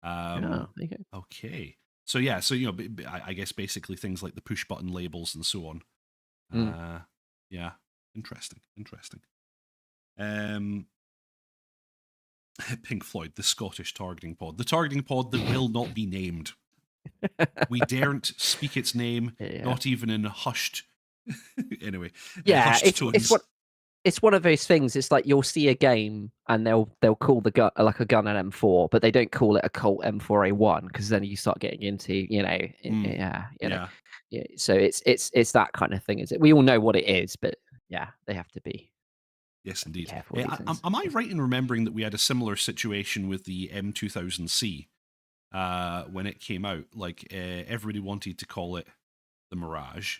Yeah, there you go. Okay. So yeah, so I guess basically things like the push button labels and so on. Yeah, interesting. Pink Floyd, the Scottish targeting pod, the targeting pod that will not be named. We daren't speak its name, not even in hushed. Anyway, Yeah, hushed tones. It's one of those things. It's like you'll see a game and they'll call the gun like a gun an M4, but they don't call it a Colt M4A1 because then you start getting into yeah. So it's that kind of thing. Is it? We all know what it is, but yeah, they have to be. Yes, indeed. Careful with these things. Am I right in remembering that we had a similar situation with the M2000C when it came out? Like everybody wanted to call it the Mirage,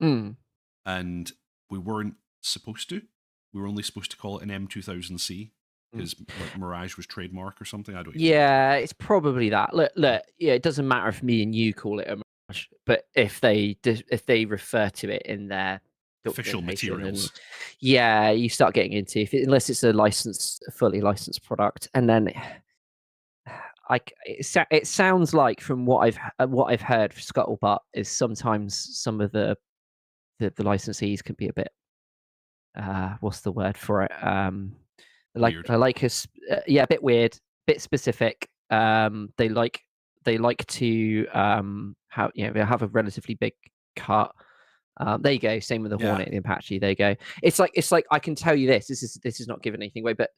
and we weren't supposed to. We were only supposed to call it an M2000C because like Mirage was trademark or something. I don't. Yeah, it's probably that. Look. Yeah, it doesn't matter if me and you call it a Mirage, but if they refer to it in their official materials, you start getting into unless it's a fully licensed product, and then it sounds like from what I've heard, scuttlebutt is sometimes some of the licensees can be a bit what's the word for it? weird. A bit weird, bit specific. They like to have a relatively big cut. There you go. Same with the Hornet, the Apache. There you go. It's like I can tell you this. This is not giving anything away, but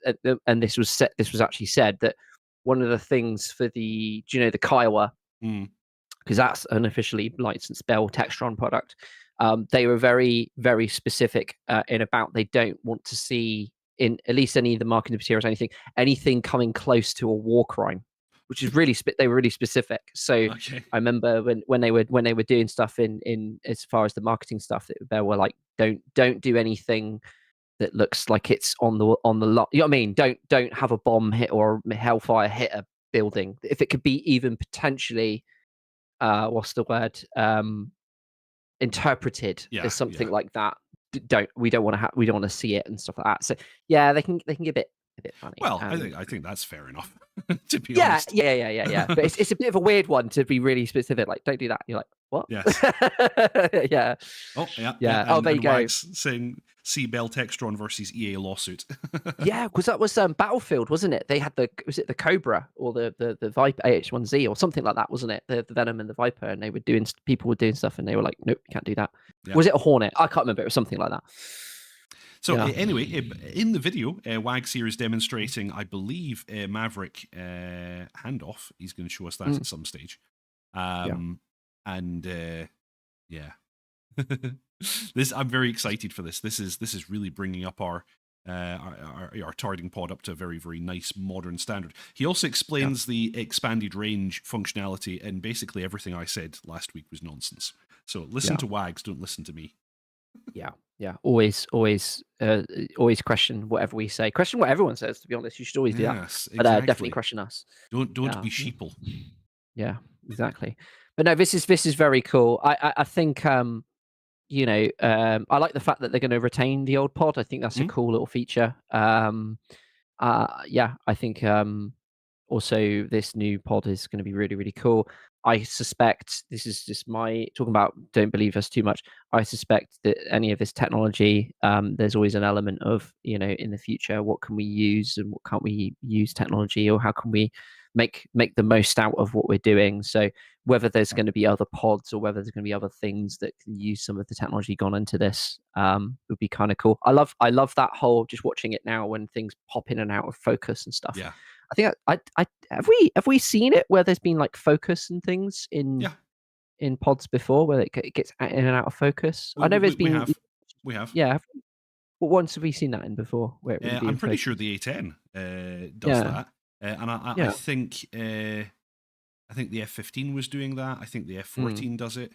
and this was actually said that one of the things for the Kiowa, because that's an officially licensed Bell Textron product. They were very, very specific in about they don't want to see in at least any of the marketing materials, anything coming close to a war crime, which is really they were really specific. So I remember when they were doing stuff in as far as the marketing stuff, they were like, don't do anything that looks like it's on the lot. You know what I mean? Don't have a bomb hit or hellfire hit a building. If it could be even potentially what's the word? Interpreted as something like that. We don't want to see it and stuff like that. So yeah, they can get a bit funny. Well, I think that's fair enough. To be honest. Yeah. But it's a bit of a weird one to be really specific. Like, don't do that. You're like, what? Yes. Yeah. Oh yeah. Yeah. There you go. Saying see Bell Textron versus EA lawsuit. Yeah, because that was Battlefield, wasn't it? They had was it the Cobra or the Viper AH-1Z or something like that, wasn't it? The Venom and the Viper, and people were doing stuff, and they were like, nope, you can't do that. Yeah. Was it a Hornet? I can't remember. It was something like that. So anyway, in the video, Wags here is demonstrating, I believe, a Maverick handoff. He's going to show us that at some stage. And yeah, I'm very excited for this. This is really bringing up our targeting pod up to a very, very nice modern standard. He also explains the expanded range functionality, and basically everything I said last week was nonsense. So listen to Wags, don't listen to me. Yeah. Always question whatever we say. Question what everyone says. To be honest, you should always do that. But exactly. Definitely question us. Don't be sheeple. Yeah, exactly. But no, this is very cool. I think I like the fact that they're going to retain the old pod. I think that's a cool little feature. I think also this new pod is going to be really, really cool. I suspect this is just my talking about don't believe us too much. I suspect that any of this technology, there's always an element of, in the future, what can we use and what can't we use technology, or how can we make the most out of what we're doing. So whether there's going to be other pods or whether there's going to be other things that can use some of the technology gone into this would be kind of cool. I love that whole just watching it now when things pop in and out of focus and stuff. Yeah. I think have we seen it where there's been like focus and things in pods before where it gets in and out of focus? I know there's been. We have. Yeah. What ones have we seen that in before? Where it would be I'm pretty sure the A10 does that, and I think the F-15 was doing that. I think the F-14 does it.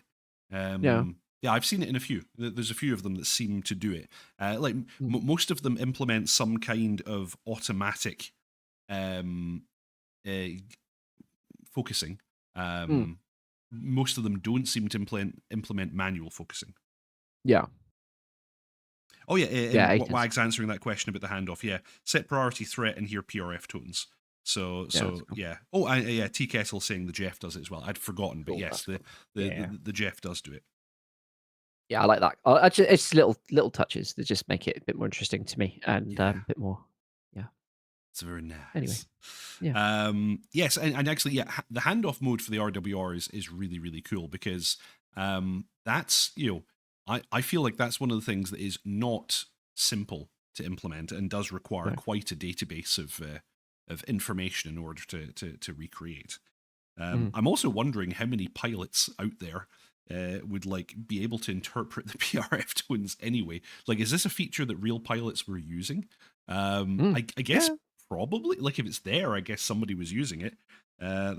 Yeah, I've seen it in a few. There's a few of them that seem to do it. Most of them implement some kind of automatic focusing. Most of them don't seem to implement manual focusing. Yeah. Oh yeah, Yeah, what ATENs. Wag's answering that question about the handoff. Yeah, set priority threat and hear PRF tones. So Yeah, that's cool. yeah. Oh, yeah. T Kettle saying the Jeff does it as well. I'd forgotten, but Cool, yes, that's cool. the Yeah. the Jeff does do it. Yeah, I like that. It's little touches that just make it a bit more interesting to me and Yeah, a bit more. Yeah. it's very Anyway. nice. Yeah. Yes, and actually, yeah, the handoff mode for the RWR is really really cool because that's I feel like that's one of the things that is not simple to implement and does require No. quite a database of information in order to recreate. Mhm. I'm also wondering how many pilots out there would like be able to interpret the PRF tones anyway. Like, is this a feature that real pilots were using? I guess Yeah. probably. Like, if it's there, I guess somebody was using it. Yeah.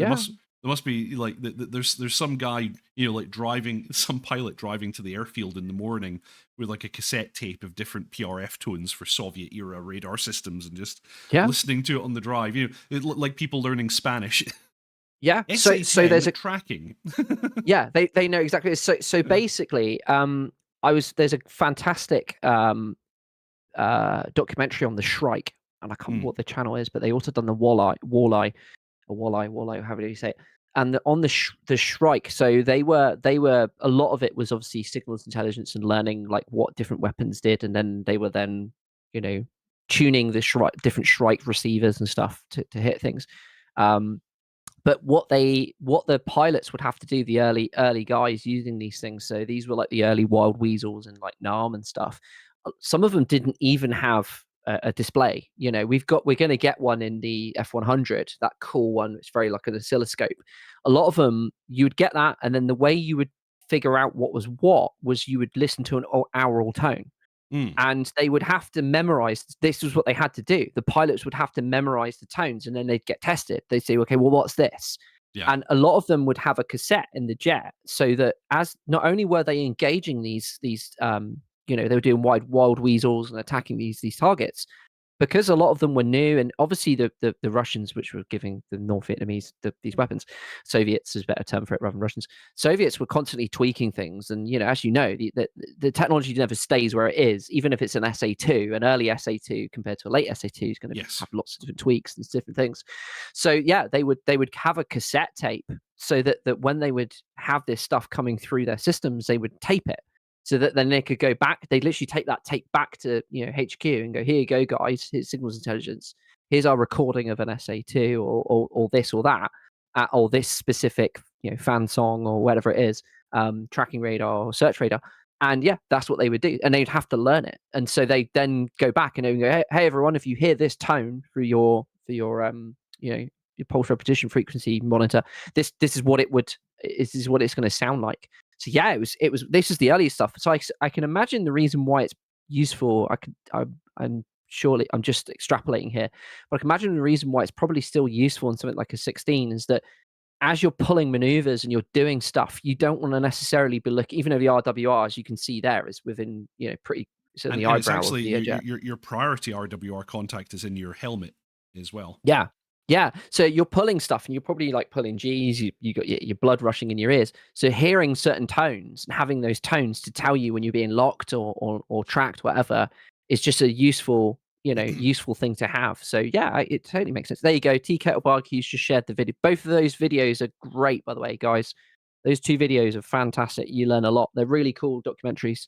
There must be like there's some guy like driving some pilot driving to the airfield in the morning with like a cassette tape of different PRF tones for Soviet era radar systems and just Yeah. listening to it on the drive. Like people learning Spanish. Yeah. So there's SA10 a tracking. yeah, they know exactly. So basically, there's a fantastic documentary on the Shrike, and I can't remember Mm, what the channel is, but they also done the Walleye, however you say it. And on the Shrike, so they were a lot of it was obviously signals intelligence and learning like what different weapons did, and then they were then you know tuning the different Shrike receivers and stuff to hit things. Um, but what the pilots would have to do, the early guys using these things, so these were like the early wild weasels and like Nam and stuff. Some of them didn't even have a display. We're going to get one in the F100, that cool one. It's very like an oscilloscope. A lot of them you would get that, and then the way you would figure out what was you would listen to an aural tone, mm, and they would have to memorize. This was what they had to do. The pilots would have to memorize the tones, and then they'd get tested. They'd say, okay, well, what's this? yeah. And a lot of them would have a cassette in the jet, so that as not only were they engaging they were doing wild weasels and attacking these targets, because a lot of them were new, and obviously the Russians, which were giving the North Vietnamese these weapons, Soviets is a better term for it rather than Russians. Soviets were constantly tweaking things, and as you know, the technology never stays where it is. Even if it's an SA2, an early SA2 compared to a late SA2 is going to Yes. have lots of different tweaks and different things. So yeah, they would have a cassette tape so that when they would have this stuff coming through their systems, they would tape it so that then they could go back. They'd literally take that tape back to HQ and go, here you go, guys. Here's signals intelligence. Here's our recording of an SA2 or this or that, or this specific fan song or whatever it is, tracking radar or search radar. And yeah, that's what they would do, and they'd have to learn it. And so they then go back and they go, hey everyone, if you hear this tone through your pulse repetition frequency monitor, this is what this is what it's going to sound like. So yeah, it was this is the early stuff. So I can imagine the reason why it's useful. I'm surely I'm just extrapolating here, but I can imagine the reason why it's probably still useful in something like a 16 is that as you're pulling maneuvers and you're doing stuff, you don't want to necessarily be looking. Even though the RWR, as you can see there, is within pretty certainly the And it's eyebrow of actually the jet. your priority RWR contact is in your helmet as well. Yeah. Yeah. So you're pulling stuff and you're probably like pulling G's, you got your blood rushing in your ears. So hearing certain tones and having those tones to tell you when you're being locked or tracked, whatever, is just a useful thing to have. So yeah, it totally makes sense. There you go. Tea Kettle Barbecue's just shared the video. Both of those videos are great, by the way, guys. Those two videos are fantastic. You learn a lot. They're really cool documentaries.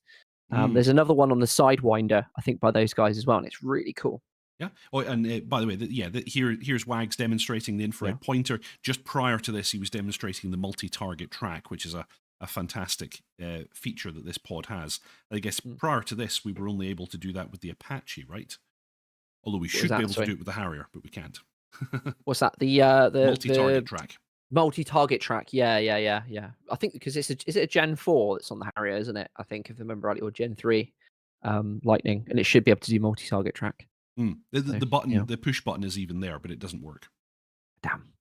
Mm. There's another one on the Sidewinder, I think, by those guys as well, and it's really cool. Yeah. Oh, and by the way, here's Wags demonstrating the Yeah. infrared pointer. Just prior to this, he was demonstrating the multi-target track, which is a fantastic feature that this pod has. I guess Mm. prior to this, we were only able to do that with the Apache, right? Although we What was should be that? able to Sorry. do it with the Harrier, but we can't. What's that? The Multi-target track. multi-target track. Yeah. I think because is it a Gen 4 that's on the Harrier, isn't it? I think if I remember rightly, or Gen 3 Lightning, and it should be able to do multi-target track. Mm. The So, button, the push button is even there, but it doesn't work. damn.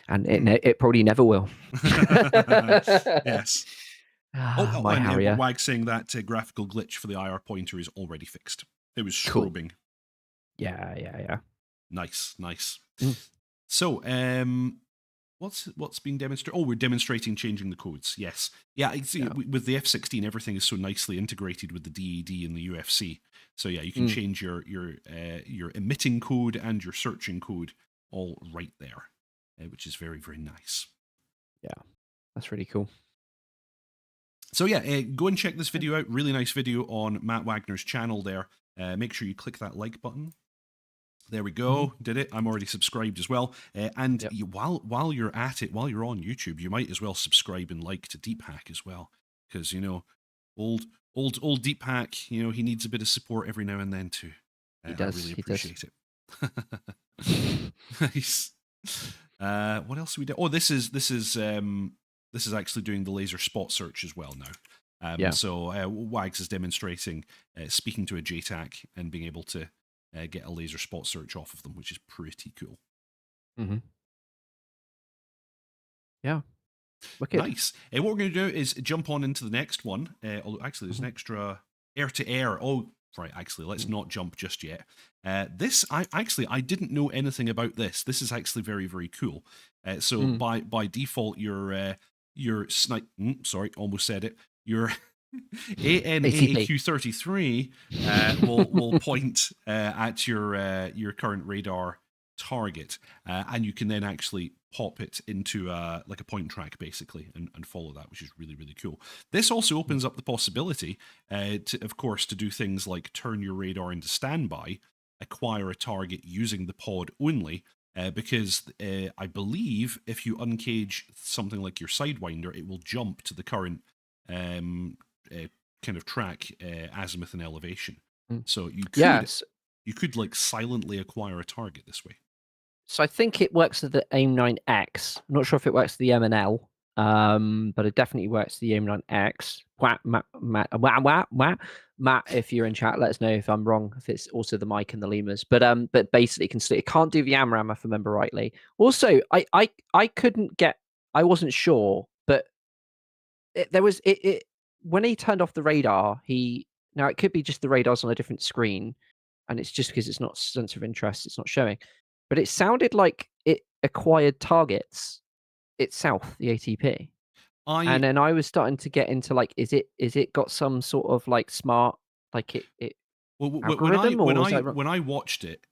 And it probably never will. Yes. My and Harrier. Wag saying that graphical glitch for the IR pointer is already fixed. It was Cool. strobing. Yeah. Nice. Mm. So, What's being demonstrated? Oh, we're demonstrating changing the codes. Yes, yeah. Yeah. With the F-16, everything is so nicely integrated with the DED and the UFC. So yeah, you can Mm. change your emitting code and your searching code all right there, which is very very nice. Yeah. That's really cool. So yeah, go and check this video out. Really nice video on Matt Wagner's channel there. Make sure you click that like button. There we go. Did it? I'm already subscribed as well. And Yep. while you're at it, while you're on YouTube, you might as well subscribe and like to Deep Hack as well, because old Deep Hack, he needs a bit of support every now and then too. He I does. really He does. appreciate it. Nice. What else we did? Oh, this is actually doing the laser spot search as well now. Yeah. So Wags is demonstrating speaking to a JTAC and being able to get a laser spot search off of them, which is pretty cool. Mm-hmm. Yeah. Wicked. Nice. What we're going to do is jump on into the next one. Although actually, there's an extra air to air. Oh, right. Actually, let's not jump just yet. This I didn't know anything about this. This is actually very very cool. So by default, your snipe. Sorry, almost said it. Your ANAAQ-33 will point at your current radar target, and you can then actually pop it into like a point track basically and follow that, which is really really cool. This also opens up the possibility of course to do things like turn your radar into standby, acquire a target using the pod only, because I believe if you uncage something like your Sidewinder, it will jump to the current kind of track azimuth and elevation. So Yes. you could like silently acquire a target this way. So I think it works with the AIM-9X. I'm not sure if it works with the M&L, but it definitely works with the AIM-9X. Matt, if you're in chat, let us know if I'm wrong, if it's also the mic and the lemurs. But basically, it can't do the AMRAM, if I remember rightly. Also, I couldn't get, I wasn't sure, but there was it when he turned off the radar. Now it could be just the radar's on a different screen, and it's just because it's not sensor of interest, it's not showing. But it sounded like it acquired targets itself, the ATP. And then I was starting to get into like, is it got some sort of like smart, like it algorithm, or was that wrong? when I watched it,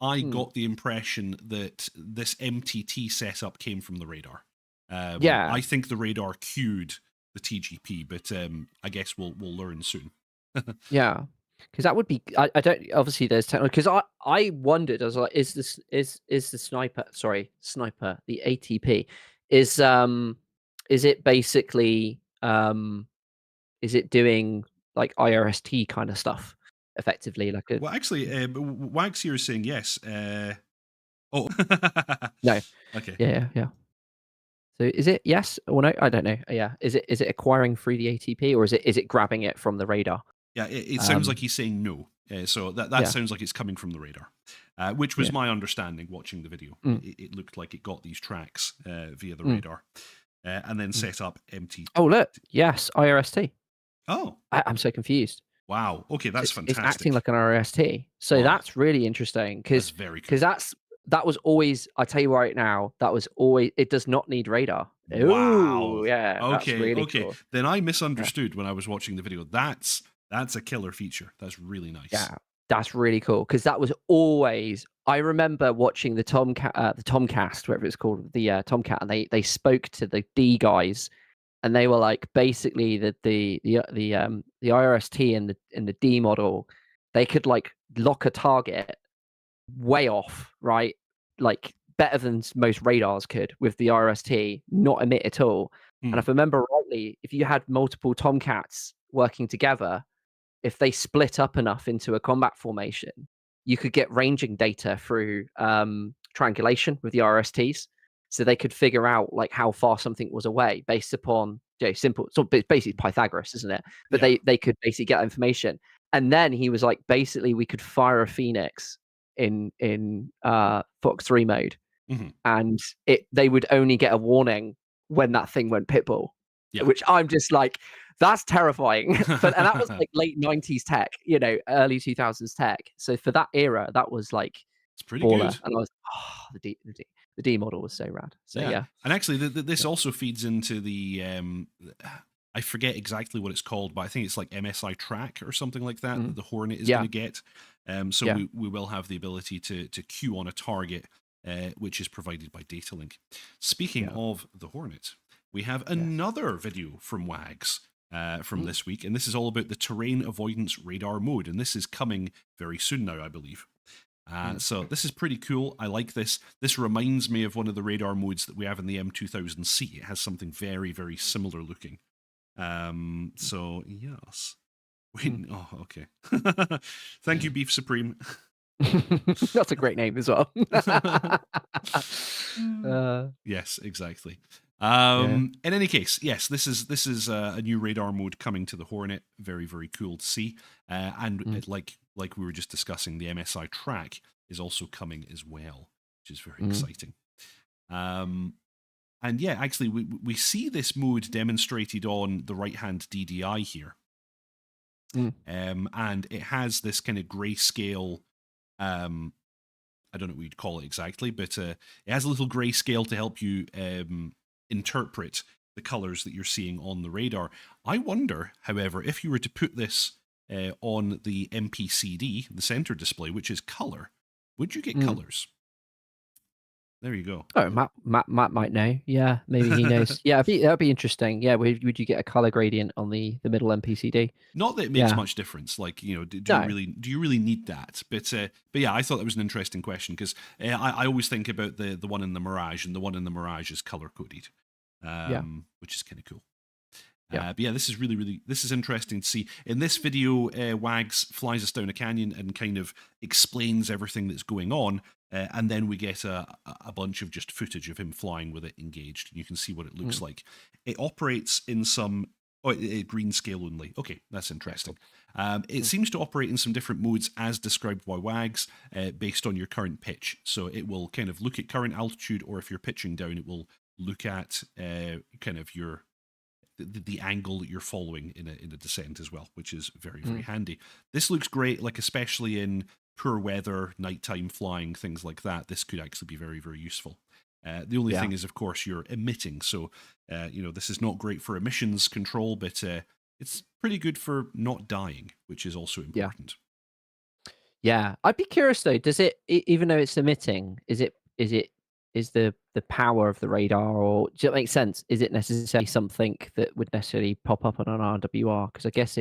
I Hmm. got the impression that this MTT setup came from the radar. Yeah. I think the radar queued the TGP, but I guess we'll learn soon. Yeah. Because that would be, I don't, obviously there's technology, because I wondered, I was like, is the sniper, the ATP, is it basically, is it doing like IRST kind of stuff effectively, like a Well, actually, Wags here is saying yes. Oh, no. okay. Yeah. So is it yes or no? I don't know. Yeah. Is it acquiring through the ATP, or is it grabbing it from the radar? Yeah, it sounds like he's saying no. So that Yeah. sounds like it's coming from the radar, which was my understanding watching the video. It looked like it got these tracks via the radar, and then set up MT. Oh, look. Yes, IRST. Oh, I'm so confused. wow. Okay, that's It's fantastic. acting like an IRST. So Oh, that's really interesting, that's very cool. that was always, I tell you right now, that was always, it does not need radar. Wow. Ooh, yeah. That's really cool. Then I misunderstood when I was watching the video. That's a killer feature. That's really nice. Yeah, that's really cool, because that was always, I remember watching the Tomcast, whatever it's called, the Tomcat, and they spoke to the D guys, and they were like, basically the IRST and the D model, they could like lock a target way off, right? Like better than most radars could with the IRST, not emit at all. And if I remember rightly, if you had multiple Tomcats working together, if they split up enough into a combat formation, you could get ranging data through triangulation with the RSTs. So they could figure out like how far something was away based upon simple. So it's basically Pythagoras, isn't it? But Yeah. they could basically get that information. And then he was like, basically, we could fire a Phoenix in Fox 3 mode, and they would only get a warning when that thing went pitbull. Yeah. Which I'm just like, that's terrifying. And that was like late 90s tech, early 2000s tech. So for that era, that was like It's pretty baller. good. And I was, oh, the D. the D model was so rad. So Yeah, yeah, and actually, this yeah, also feeds into the I forget exactly what it's called, but I think it's like MSI track or something like that that mm, the Hornet is going yeah, to get. So yeah, we will have the ability to queue on a target, which is provided by Datalink. Speaking yeah, of the Hornet, we have yes, another video from Wags from mm, this week, and this is all about the terrain avoidance radar mode, and this is coming very soon now, I believe. mm, So this is pretty cool. I like this. This reminds me of one of the radar modes that we have in the M2000C. It has something very, very similar looking. So yes. Wait, mm. oh, okay. Thank you, Beef Supreme. That's a great name as well. Yes, exactly. Yeah. In any case, yes, this is a new radar mode coming to the Hornet. Very, very cool to see. And Mm, it, like we were just discussing, the MSI track is also coming as well, which is very mm, exciting. Um, and yeah, actually, we see this mode demonstrated on the right hand DDI here. mm, And it has this kind of grayscale. Um, I don't know what you'd call it exactly, but it has a little grayscale to help you interpret the colors that you're seeing on the radar. I wonder, however, if you were to put this on the MPCD, the center display, which is color, would you get mm. colors? There you go. Oh, Matt might know. Yeah, maybe he knows. Yeah, that'd be interesting. Yeah, would you get a color gradient on the middle MPCD? Not that it makes Yeah. much difference. Like, you know, do No. you really need that? But yeah, I thought that was an interesting question because I always think about the one in the Mirage, and the one in the Mirage is color coded, Yeah. which is kind of cool. Yeah. But yeah, this is this is interesting to see. In this video, Wags flies us down a canyon and kind of explains everything that's going on, and then we get a bunch of just footage of him flying with it engaged. You can see what it looks Mm, like. It operates in some green scale only. Okay, that's yeah. interesting. Cool. It Mm, seems to operate in some different modes as described by Wags, based on your current pitch. So it will kind of look at current altitude, or if you're pitching down, it will look at kind of your the angle that you're following in a descent as well, which is very, very mm, handy. This looks great, like especially in poor weather, nighttime flying, things like that. This could actually be very, very useful. The only yeah. thing is, of course, you're emitting, so this is not great for emissions control, but it's pretty good for not dying, which is also Yeah. important. Yeah. I'd be curious though, does it even though it's emitting, is the power of the radar, or does it make sense? Is it necessarily something that would necessarily pop up on an RWR? Because I guess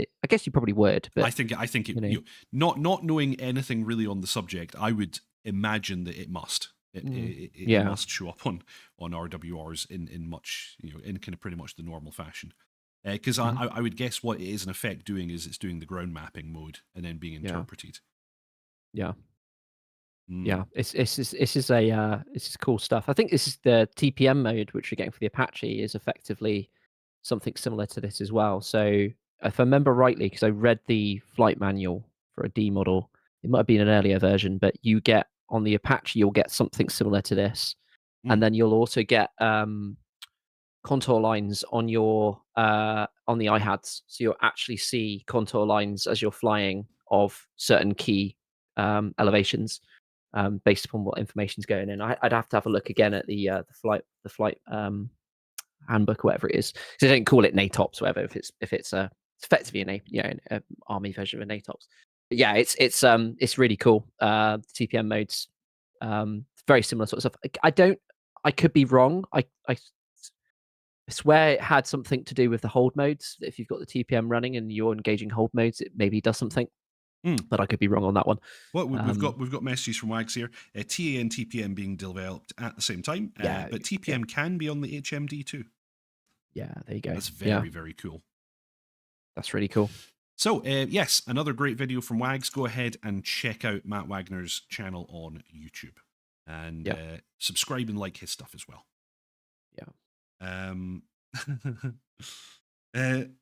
you probably would, but I think it, you know. not knowing anything really on the subject, I would imagine that it must. Mm, It yeah. must show up on RWRs in much, in kind of pretty much the normal fashion. Because Mhm, I would guess what it is in effect doing is it's doing the ground mapping mode and then being yeah. interpreted. Yeah. Mm. Yeah, this is cool stuff. I think this is the TPM mode, which you're getting for the Apache, is effectively something similar to this as well. So if I remember rightly, because I read the flight manual for a D model, it might have been an earlier version, but you get on the Apache, you'll get something similar to this, and Mm. then you'll also get contour lines on the iHads, so you'll actually see contour lines as you're flying of certain key elevations, based upon what information's going in. I'd have to have a look again at the flight handbook or whatever it is. So they don't call it NATOPS, whatever. It's effectively an army version of a NATOPS. But yeah, it's really cool. The TPM modes, very similar sort of stuff. I could be wrong. I swear it had something to do with the hold modes. If you've got the TPM running and you're engaging hold modes, it maybe does something, Mm. but I could be wrong on that one. Well, Um, we've got messages from Wags here. TA and TPM being developed at the same time, yeah, but yeah, TPM can be on the HMD too. yeah. There you go. That's Yeah, very, very cool. that's really cool. So, yes, another great video from Wags. Go ahead and check out Matt Wagner's channel on YouTube and Yeah, subscribe and like his stuff as well. yeah. Um,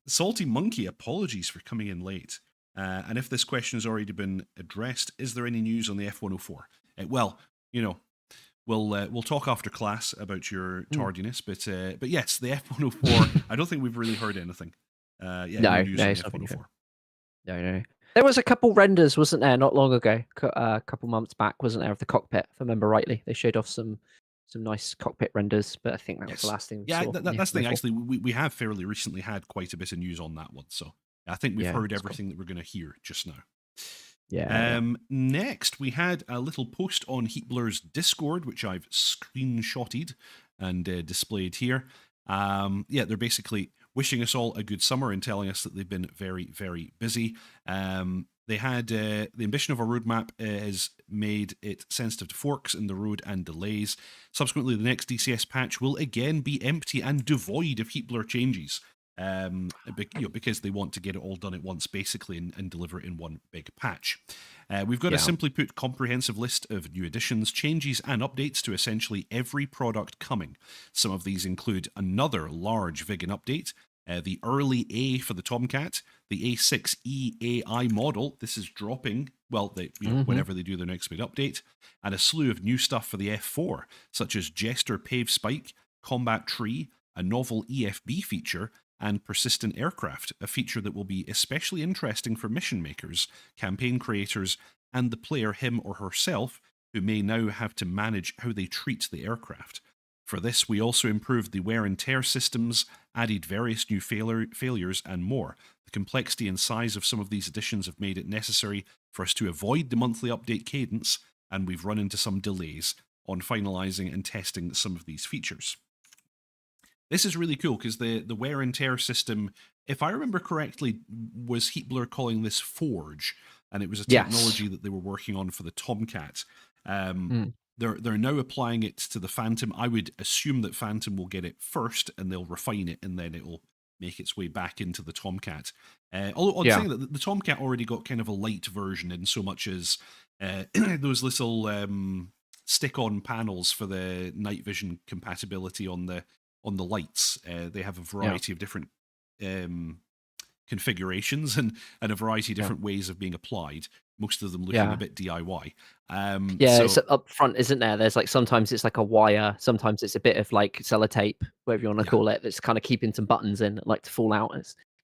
Salty Monkey, apologies for coming in late. And if this question has already been addressed, is there any news on the F-104? Well, we'll talk after class about your Mm. tardiness, but yes, the F-104. I don't think we've really heard anything. Yeah, no No, news no, on the it's nothing new. F-104. No, no. There was a couple renders, wasn't there, not long ago, a couple months back, wasn't there, of the cockpit, if I remember rightly. They showed off some some nice cockpit renders, but I think that was the Yes. last thing we Yeah, saw. that's the thing. Level. Actually, we have fairly recently had quite a bit of news on that one. So I think we've Yeah, heard it's cool. everything that we're going to hear just now. Yeah. Next, we had a little post on Heatblur's Discord, which I've screenshotted and displayed here. They're basically wishing us all a good summer and telling us that they've been very, very busy. They had the ambition of our roadmap has made it sensitive to forks in the road and delays. Subsequently, the next DCS patch will again be empty and devoid of Heatblur changes. Because they want to get it all done at once, basically, and deliver it in one big patch. We've got a simply put comprehensive list of new additions, changes, and updates to essentially every product coming. Some of these include another large vegan update, the early A for the Tomcat, the A6E AI model. This is dropping, whenever they do their next big update, and a slew of new stuff for the F4, such as Jester Pave Spike, Combat Tree, a novel EFB feature, and persistent aircraft, a feature that will be especially interesting for mission makers, campaign creators, and the player, him or herself, who may now have to manage how they treat the aircraft. For this, we also improved the wear and tear systems, added various new failures, and more. The complexity and size of some of these additions have made it necessary for us to avoid the monthly update cadence, and we've run into some delays on finalizing and testing some of these features. This is really cool because the wear and tear system, if I remember correctly, was Heatblur calling this Forge, and it was a technology that they were working on for the Tomcat. They're now applying it to the Phantom. I would assume that Phantom will get it first, and they'll refine it, and then it'll make its way back into the Tomcat. Although I'd say that the Tomcat already got kind of a light version in so much as those little stick-on panels for the night vision compatibility on the lights. They have a variety of different configurations and a variety of different ways of being applied. Most of them looking a bit DIY. It's up front, isn't there? There's like sometimes it's like a wire, sometimes it's a bit of like sellotape, whatever you want to call it, that's kind of keeping some buttons in, like to fall out.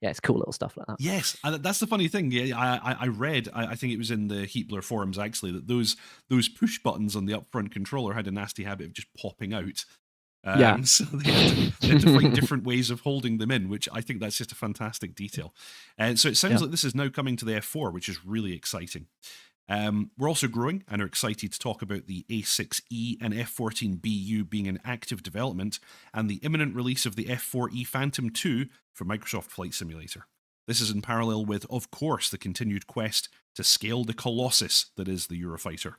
It's cool little stuff like that. Yes, and that's the funny thing. Yeah, I read, I think it was in the Heatblur forums actually, that those push buttons on the upfront controller had a nasty habit of just popping out. So they had to find different ways of holding them in, which I think that's just a fantastic detail. So it sounds like this is now coming to the F4, which is really exciting. We're also growing and are excited to talk about the A6E and F14BU being in active development and the imminent release of the F4E Phantom 2 for Microsoft Flight Simulator. This is in parallel with, of course, the continued quest to scale the colossus that is the Eurofighter.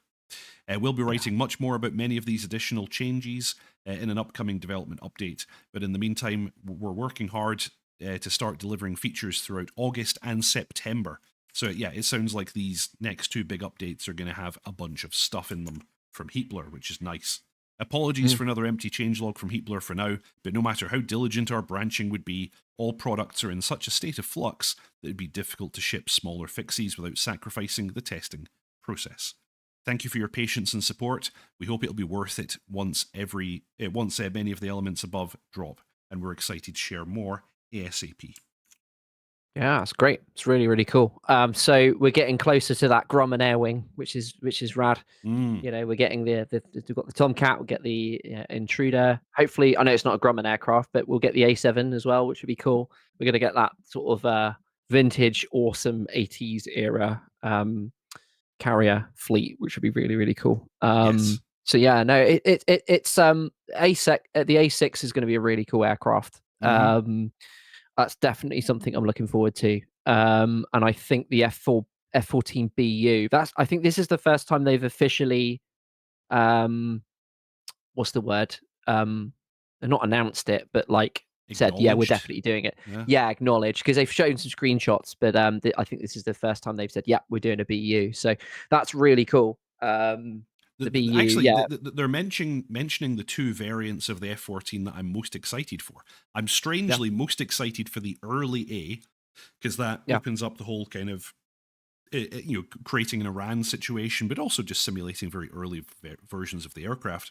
We'll be writing much more about many of these additional changes in an upcoming development update, but in the meantime, we're working hard to start delivering features throughout August and September. So yeah, it sounds like these next two big updates are going to have a bunch of stuff in them from Heatblur, which is nice. Apologies for another empty changelog from Heatblur for now, but no matter how diligent our branching would be, all products are in such a state of flux that it'd be difficult to ship smaller fixes without sacrificing the testing process. Thank you for your patience and support. We hope it'll be worth it once many of the elements above drop, and we're excited to share more ASAP. Yeah, it's great. It's really, really cool. So we're getting closer to that Grumman air wing, which is rad. You know, we're getting we've got the Tomcat, we'll get the Intruder. Hopefully, I know it's not a Grumman aircraft, but we'll get the A7 as well, which would be cool. We're gonna get that sort of vintage, awesome 80s era carrier fleet, which would be really, really cool. Yes. So yeah, no, it's ASEC. The A6 is going to be a really cool aircraft. That's definitely something I'm looking forward to. And I think the F14BU. I think this is the first time they've officially, what's the word? They're not announced it, but like said, yeah, we're definitely doing it. Yeah, acknowledged, because they've shown some screenshots, but I think this is the first time they've said, yeah, we're doing a BU. So that's really cool. The BU, actually, they're mentioning the two variants of the F14 that I'm most excited for. I'm strangely most excited for the early A, because that opens up the whole kind of creating an Iran situation, but also just simulating very early versions of the aircraft.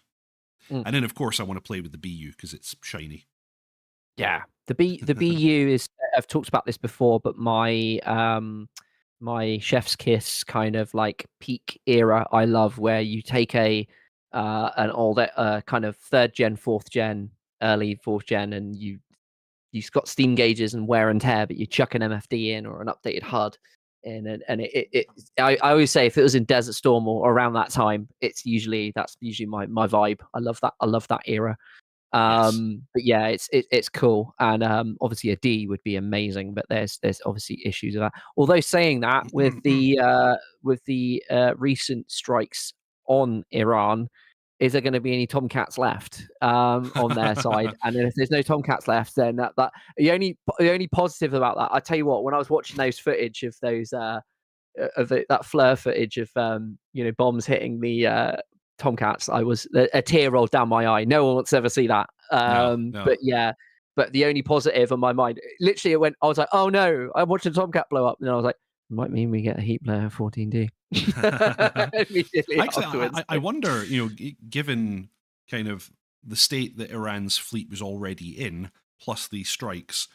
And then, of course, I want to play with the BU because it's shiny. Yeah, the BU is. I've talked about this before, but my my chef's kiss kind of like peak era I love, where you take a and all that kind of third gen, fourth gen, early fourth gen, and you've got steam gauges and wear and tear, but you chuck an MFD in or an updated HUD in, and I always say if it was in Desert Storm or around that time, that's usually my vibe. I love that. I love that era. Yes. But yeah, it's cool, and obviously a D would be amazing, but there's obviously issues with that. Although saying that, with the recent strikes on Iran, is there going to be any Tomcats left on their side? And then if there's no Tomcats left, then that the only positive about that, I tell you what, when I was watching those footage of those that FLIR footage of bombs hitting the Tomcats, I was a tear rolled down my eye. No one wants to ever see that. No, no. But yeah, but the only positive on my mind, literally, I was like, oh no, I'm watching a Tomcat blow up, and then I was like, might mean we get a Heatblur 14D. Immediately Actually, afterwards. I wonder, given kind of the state that Iran's fleet was already in, plus these strikes,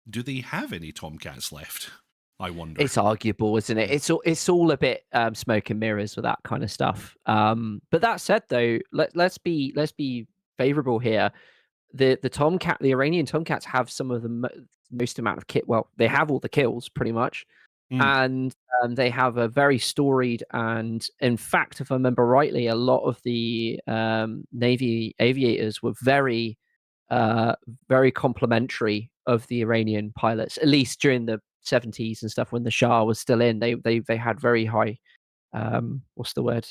do they have any Tomcats left? I wonder. It's arguable, isn't it? It's all a bit smoke and mirrors with that kind of stuff. But that said, though, let's be favorable here. The Tomcat, the Iranian Tomcats have some of the most amount of kit. Well, they have all the kills pretty much, and they have a very storied, and in fact, if I remember rightly, a lot of the Navy aviators were very complimentary of the Iranian pilots, at least during the 70s and stuff when the Shah was still in. They had very high, what's the word?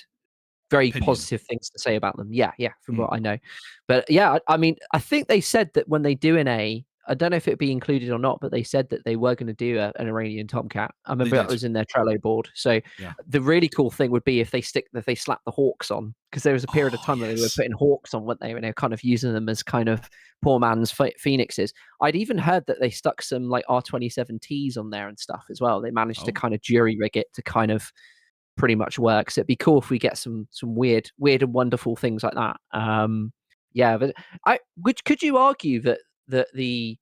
Very Opinion. positive things to say about them. Yeah, from what I know. But yeah, I mean, I think they said that when they do an A, I don't know if it'd be included or not, but they said that they were going to do an Iranian Tomcat. I remember that was in their Trello board. So Yeah. the really cool thing would be if they slap the Hawks on, because there was a period of time where they were putting Hawks on, weren't they? And they were kind of using them as kind of poor man's Phoenixes. I'd even heard that they stuck some like R27Ts on there and stuff as well. They managed to kind of jury rig it to kind of pretty much work. So it'd be cool if we get some weird and wonderful things like that. Yeah, but could you argue that the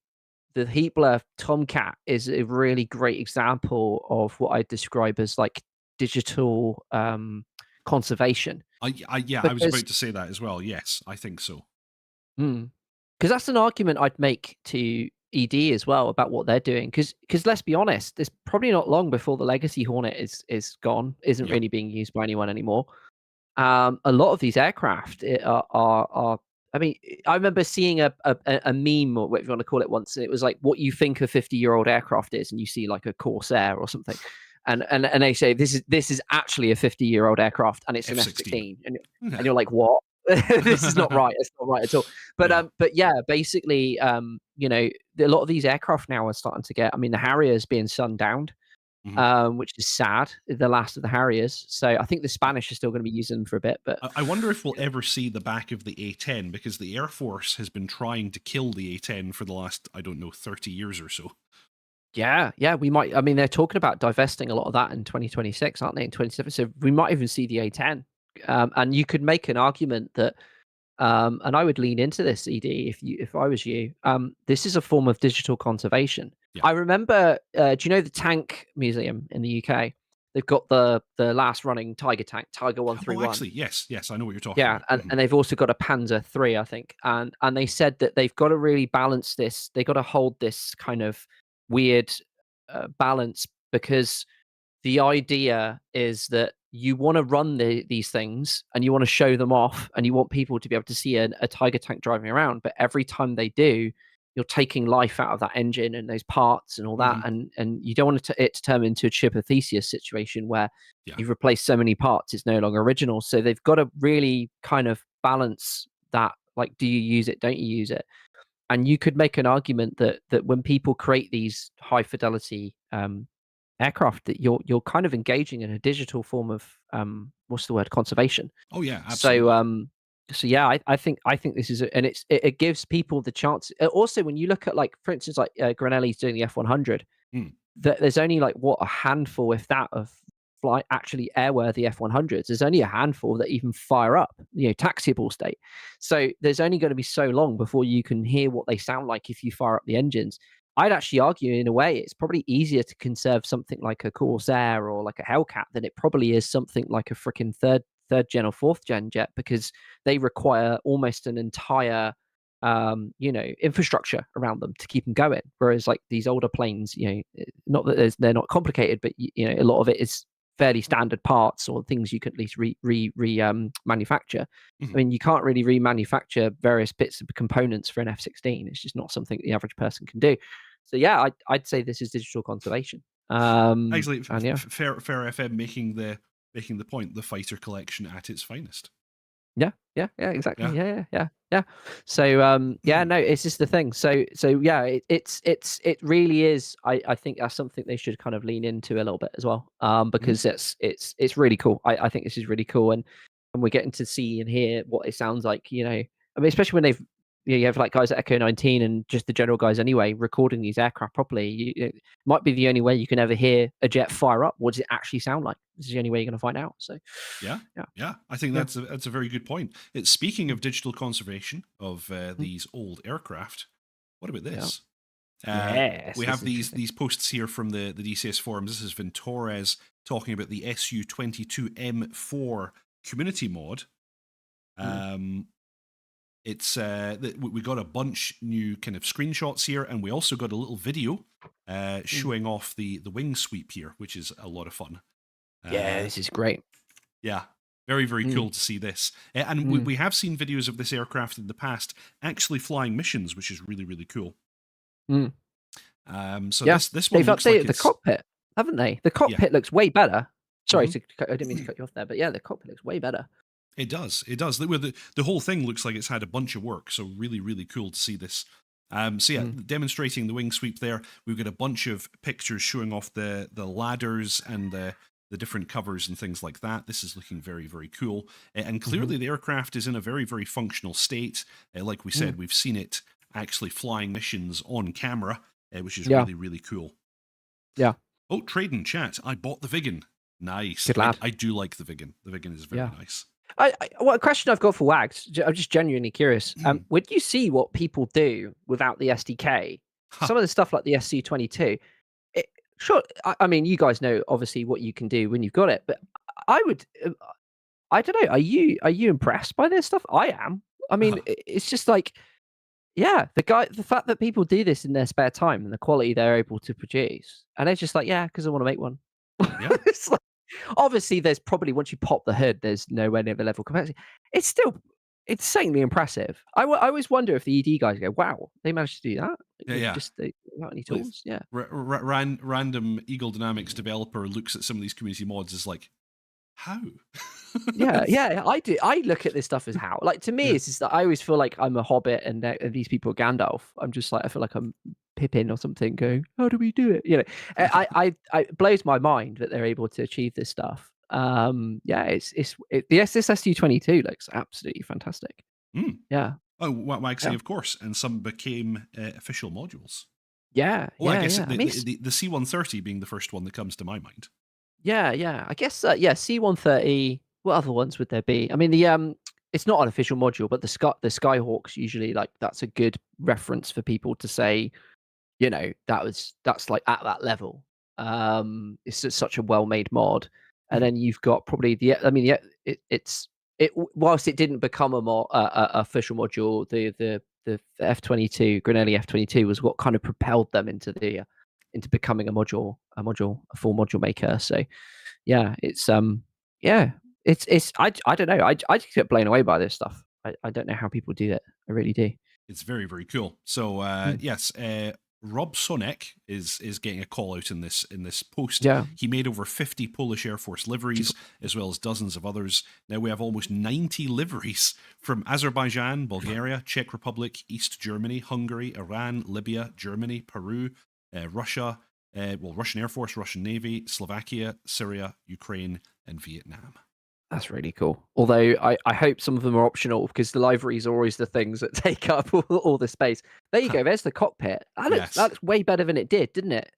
Heatblur Tomcat is a really great example of what I describe as like digital conservation? I was about to say that as well. Yes, I think so. Because that's an argument I'd make to ED as well about what they're doing. Because let's be honest, it's probably not long before the legacy Hornet is gone, isn't really being used by anyone anymore. A lot of these aircraft are I mean, I remember seeing a meme, or whatever you want to call it, once, and it was like what you think a 50-year-old aircraft is, and you see like a Corsair or something, and they say this is actually a 50-year-old aircraft, and it's an F-16, and you're like, what? This is not right. It's not right at all. But yeah, basically, a lot of these aircraft now are starting to get. I mean, the Harrier is being sundowned, which is sad. The last of the Harriers. So I think the Spanish are still going to be using them for a bit. But I wonder if we'll ever see the back of the A-10, because the Air Force has been trying to kill the A-10 for the last, 30 years or so. Yeah, we might. I mean, they're talking about divesting a lot of that in 2026, aren't they? In 27, so we might even see the A-10. And you could make an argument that, and I would lean into this, ED, if I was you. This is a form of digital conservation. Yeah. I remember. Do you know the Tank Museum in the UK? They've got the last running Tiger tank, Tiger 131. Oh, actually, yes, I know what you're talking about. Yeah, and they've also got a Panzer III, I think, and they said that they've got to really balance this. They got to hold this kind of weird balance, because the idea is that you want to run these things and you want to show them off, and you want people to be able to see a Tiger tank driving around. But every time they do, you're taking life out of that engine and those parts and all that, and you don't want it to turn into a Chip of Theseus situation where you've replaced so many parts it's no longer original. So they've got to really kind of balance that. Like, do you use it? Don't you use it? And you could make an argument that when people create these high fidelity aircraft, that you're kind of engaging in a digital form of what's the word, conservation. Oh yeah, absolutely. So yeah, I think this is and it gives people the chance. Also, when you look at, like, for instance, like Granelli's doing the F-100, there's only like a handful, if that, of actually airworthy F-100s. There's only a handful that even fire up, taxiable state. So there's only going to be so long before you can hear what they sound like if you fire up the engines. I'd actually argue, in a way, it's probably easier to conserve something like a Corsair or like a Hellcat than it probably is something like a freaking third gen or fourth gen jet, because they require almost an entire infrastructure around them to keep them going. Whereas like these older planes, not that they're not complicated, but a lot of it is fairly standard parts or things you can at least manufacture. I Mhm. mean, you can't really remanufacture various bits of components for an F-16. It's just not something the average person can do. So yeah, I'd say this is digital conservation. Actually, And yeah, Fair FM making the point, the fighter collection at its finest. yeah, exactly. Yeah. Yeah. So yeah, no, it's just the thing. So yeah, it really is. I think that's something they should kind of lean into a little bit as well. Mhm. Because it's really cool. I think this is really cool, and we're getting to see and hear what it sounds like. I mean, especially when you have like guys at Echo 19 and just the general guys anyway recording these aircraft properly. It might be the only way you can ever hear a jet fire up. What does it actually sound like? This is the only way you're going to find out. So Yeah, yeah, yeah. I think yeah. that's a very good point. It's speaking Mm, of digital conservation of mm, these old aircraft. What about yeah. this? Yes, We this have is interesting. these posts here from the DCS forums. This is Ventores talking about the SU-22M4 community mod. Mm, Um, we got a bunch new kind of screenshots here, and we also got a little video mm. showing off the wing sweep here, which is a lot of fun. Yeah, Uh, this is great. yeah, very very Mm, cool to see this. And mm, we have seen videos of this aircraft in the past actually flying missions, which is really really cool. mm. So Yeah, this one they've looks like updated the it's cockpit, haven't they? The yeah. cockpit looks way better. Sorry Mhm. to cut, I didn't mean to cut you off there, but yeah, the cockpit looks way better. It does. It does. The whole thing looks like it's had a bunch of work. So really, really cool to see this. So yeah, Mm, demonstrating the wing sweep there. We've got a bunch of pictures showing off the ladders and the different covers and things like that. This is looking very, very cool. And mhm, clearly the aircraft is in a very, very functional state. Like we mm. said, we've seen it actually flying missions on camera, which is Yeah, really, really cool. yeah, Oh, trade in chat. I bought the Vigan. Nice. good lad. I do like the Vigan. The Vigan is very Yeah. nice. Well, a question I've got for Wags. I'm just genuinely curious. When you see what people do without the SDK, some Ha. of the stuff like the SC22, it, sure. I mean, you guys know obviously what you can do when you've got it, but I would. I don't know. Are you impressed by this stuff? I am. I mean, it's just like, yeah, the fact that people do this in their spare time and the quality they're able to produce, and it's just like, yeah, because I want to make one. Yeah. It's like, obviously, there's probably once you pop the hood, there's nowhere near the level complexity. It's still insanely impressive. I always wonder if the ED guys go, wow, they managed to do that Yeah, with yeah. just without any Like tools. Yeah. random Eagle Dynamics developer looks at some of these community mods is like, how? Yeah, yeah, I do. I look at this stuff as how, like, to me, Yeah. it's just that I always feel like I'm a hobbit and these people are Gandalf. I'm just like, I feel like I'm Pippin or something going, how do we do it? It blows my mind that they're able to achieve this stuff. Yeah, this SU22 looks absolutely fantastic. Mm. Yeah, Oh, waxing, yeah, of course, and some became official modules. yeah, Well, I yeah, guess yeah. I mean, the C-130 being the first one that comes to my mind. yeah. I guess yeah, C-130. What other ones would there be? I mean, it's not an official module, but the Skyhawks usually, like, that's a good reference for people to say, that's like at that level. It's just such a well-made mod. And Mhm. then you've got probably I mean, yeah, whilst it didn't become official module, the F-22 Granelli F-22 was what kind of propelled them into becoming a full module maker. So yeah, yeah, I don't know. I just get blown away by this stuff. I don't know how people do it. I really do. It's very very cool. So Mm, yes, Rob Sonek is getting a call out in this post. yeah. He made over 50 Polish Air Force liveries as well as dozens of others. Now we have almost 90 liveries from Azerbaijan, Bulgaria, Czech Republic, East Germany, Hungary, Iran, Libya, Germany, Peru, Russia, Russian Air Force, Russian Navy, Slovakia, Syria, Ukraine, and Vietnam. That's really cool. Although I hope some of them are optional, because the liveries are always the things that take up all the space. There you go. There's the cockpit. Yes. That looks way better than it did, didn't it?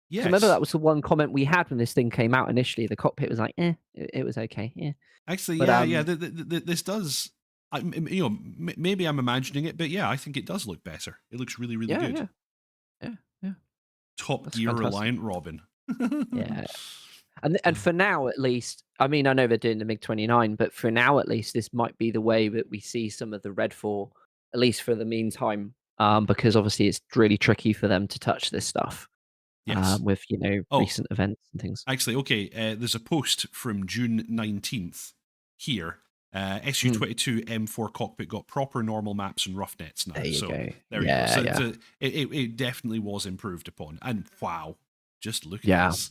Because remember, Yes. that was the one comment we had when this thing came out initially. The cockpit was like, it was okay, yeah. Actually, But yeah. This does. Maybe I'm imagining it, but yeah, I think it does look better. It looks really, really yeah, good. yeah, yeah, yeah. Top That's Gear fantastic. Reliant Robin. Yeah. And for now, at least, I mean, I know they're doing the MiG-29, but for now at least, this might be the way that we see some of the Red 4, at least for the meantime, because obviously it's really tricky for them to touch this stuff Yes. with Oh, recent events and things. actually, okay. There's a post from June 19th here. Mm, SU-22 M4 cockpit got proper normal maps and rough nets now. there you So go. there you go. Yeah, So, yeah, it definitely was improved upon. And wow, just look at yeah. this.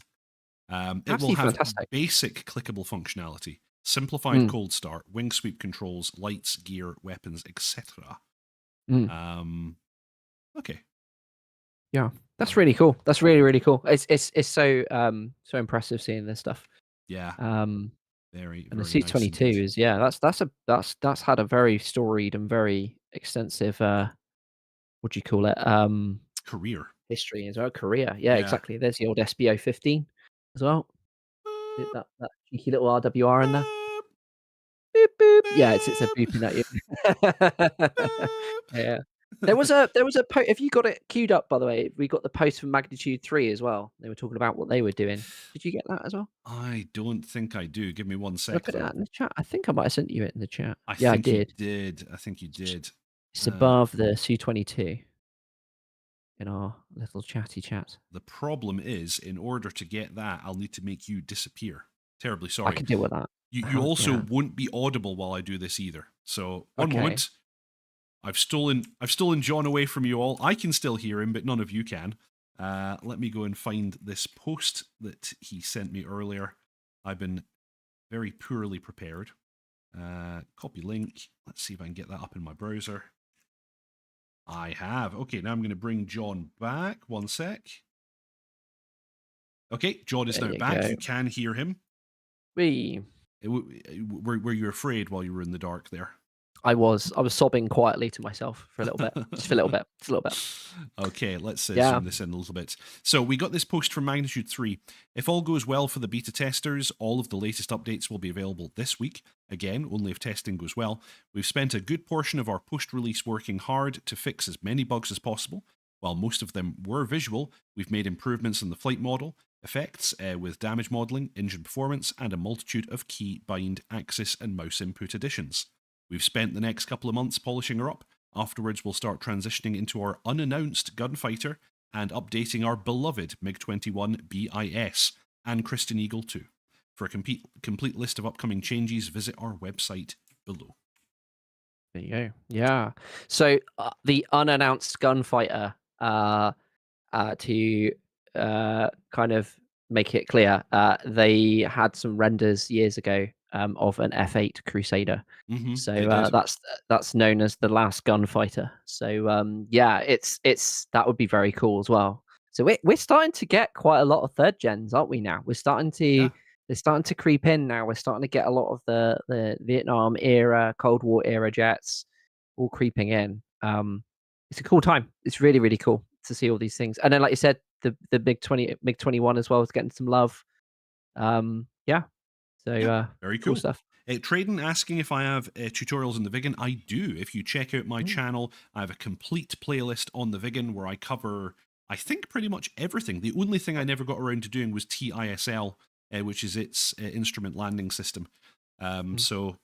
It will Absolutely have fantastic. basic clickable functionality, simplified Mm, cold start, wing sweep controls, lights, gear, weapons, etc. mm. Um, okay. Yeah, that's Um, really cool. That's really, really cool. It's so so impressive seeing this stuff. yeah, Um, very, and the very nice C-22 indeed. is that's had a very storied and very extensive what do you call it? Career. History as well. Korea. Yeah, Yeah. exactly. There's the old SBO-15 as well. That cheeky little RWR in there. Boop boop. Yeah, it's a beeping at you. Yeah. There was a have you got it queued up, by the way? We got the post from Magnitude 3 as well. They were talking about what they were doing. Did you get that as well? I don't think I do. Give me one Did I sec, put it though. out in the chat? I think I might have sent you it in the chat. I Yeah, I think you did. did. I think you did. It's Uh, above the Su-22 in our little chatty chat. the problem is, in order to get that, I'll need to make you disappear. Terribly I sorry. can deal with that. You How also yeah. won't be audible while I do this either. So one Okay. moment. I've stolen John away from you all. I can still hear him, but none of you can. Let me go and find this post that he sent me earlier. I've been very poorly prepared. Copy link. Let's see if I can get that up in my browser. I have. Okay, now I'm going to bring John back. One sec. Okay, John is There now you back. go. You can hear him. Wee. Were you afraid while you were in the dark there? I was sobbing quietly to myself for a little bit. Just for a little bit. Just a little bit. Okay, let's Yeah. zoom this in a little bit. So we got this post from Magnitude 3. If all goes well for the beta testers, all of the latest updates will be available this week. Again, only if testing goes well. We've spent a good portion of our post-release working hard to fix as many bugs as possible. While most of them were visual, we've made improvements in the flight model, effects with damage modeling, engine performance, and a multitude of key bind, axis, and mouse input additions. We've spent the next couple of months polishing her up. Afterwards, we'll start transitioning into our unannounced gunfighter and updating our beloved MiG-21 BIS and Christian Eagle 2. For a complete list of upcoming changes, visit our website below. There you go. Yeah. So the unannounced gunfighter, to kind of make it clear, they had some renders years ago of an F8 Crusader. They So did. that's known as the last gunfighter. So yeah, it's that would be very cool as well. So we're starting to get quite a lot of third gens, aren't we? Now we're starting to Yeah. they're starting to creep in. Now we're starting to get a lot of the Vietnam era, Cold War era jets all creeping in. It's a cool time. It's really really cool to see all these things. And then, like you said, the MiG-21 as well is getting some love. Yeah. So Yeah, very cool cool. stuff. Traden asking if I have tutorials on the Vigan. I do. If you check out my Mm, channel, I have a complete playlist on the Vigan where I cover, I think, pretty much everything. The only thing I never got around to doing was TISL, which is its instrument landing system. mm. So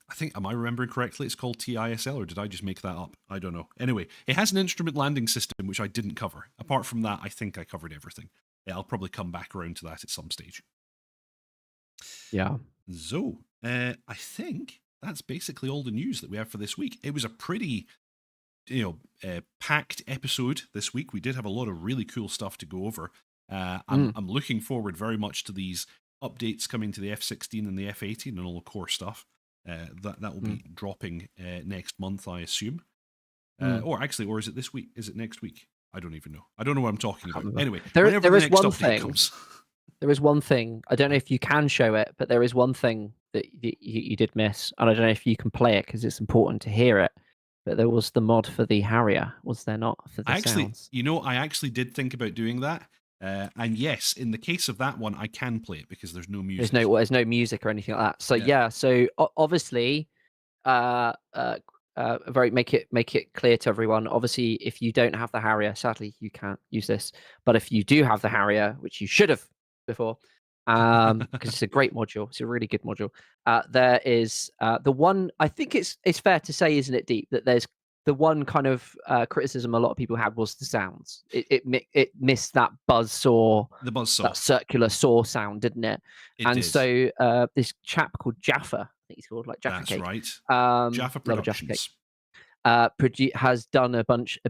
I think, am I remembering correctly? It's called TISL, or did I just make that up? I don't know. Anyway, it has an instrument landing system, which I didn't cover. Apart from that, I think I covered everything. Yeah, I'll probably come back around to that at some stage. Yeah. So, I think that's basically all the news that we have for this week. It was a pretty, packed episode this week. We did have a lot of really cool stuff to go over. I'm looking forward very much to these updates coming to the F-16 and the F-18 and all the core stuff. That will be dropping next month, I assume. Or is it this week? Is it next week? I don't even know. I don't know what I'm talking about. Remember. Anyway, There whenever there the is next one update thing. comes. There is one thing. I don't know if you can show it, but there is one thing that you did miss, and I don't know if you can play it because it's important to hear it. But there was the mod for the Harrier, was there not, for the sounds? I actually did think about doing that. And yes, in the case of that one, I can play it because there's no music. There's no music or anything like that. So Yeah. so obviously, uh, uh, very make it clear to everyone. Obviously, if you don't have the Harrier, sadly you can't use this. But if you do have the Harrier, which you should have before, Because it's a great module. It's a really good module. There is the one. I think it's fair to say, isn't it, Deep, that there's the one kind of criticism a lot of people had was the sounds. It missed that buzz saw, The buzzsaw. that circular saw sound, didn't it? It and did. so this chap called Jaffa, I think he's called, like Jaffa That's Cake. right. Jaffa Love a Jaffa Cake. Productions. Has done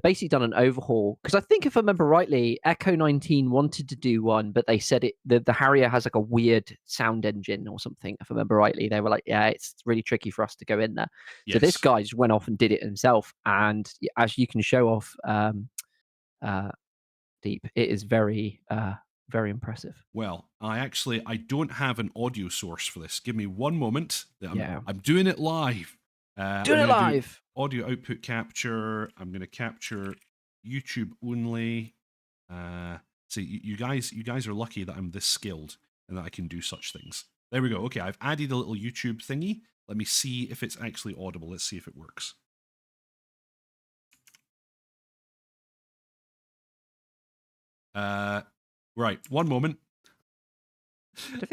basically done an overhaul, because I think, if I remember rightly, Echo 19 wanted to do one, but they said the Harrier has like a weird sound engine or something. If I remember rightly, they were like, yeah, it's really tricky for us to go in there. Yes. So this guy just went off and did it himself, and as you can show off, Deep, it is very very impressive. Well, I don't have an audio source for this. Give me one moment. Yeah. I'm doing it live. Doing it live. Audio output capture. I'm going to capture YouTube only. See, you guys are lucky that I'm this skilled and that I can do such things. There we go. Okay, I've added a little YouTube thingy. Let me see if it's actually audible. Let's see if it works. Right, one moment.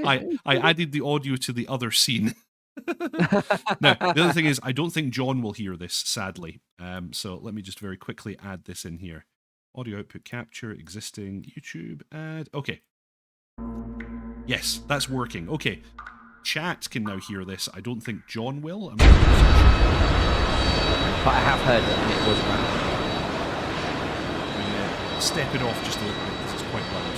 I added the audio to the other scene. Now, the other thing is, I don't think John will hear this, sadly. So let me just very quickly add this in here. Audio output capture, existing YouTube ad. Okay. Yes, that's working. Okay. Chat can now hear this. I don't think John will. But I have heard it, and it was right. Step it off just a little bit, because it's quite loud.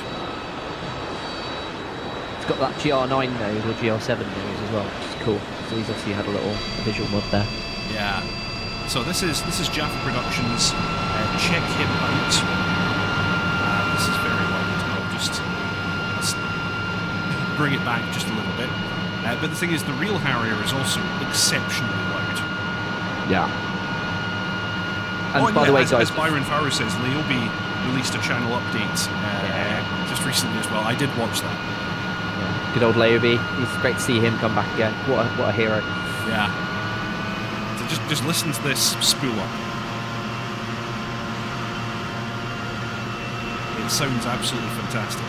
It's got that GR9 nose or GR7 nose as well, which is cool. So he's obviously had a little visual mod there. Yeah. So this is Jaffa Productions. Check him out. This is very loud. Let's bring it back just a little bit. But the thing is, the real Harrier is also exceptionally loud. Yeah. And by the way, guys, as Byron Farrow says, Leobi released a channel update just recently as well. I did watch that. Yeah. Good old Leobi. It's great to see him come back again. What a hero. Yeah. So just listen to this spool up. It sounds absolutely fantastic.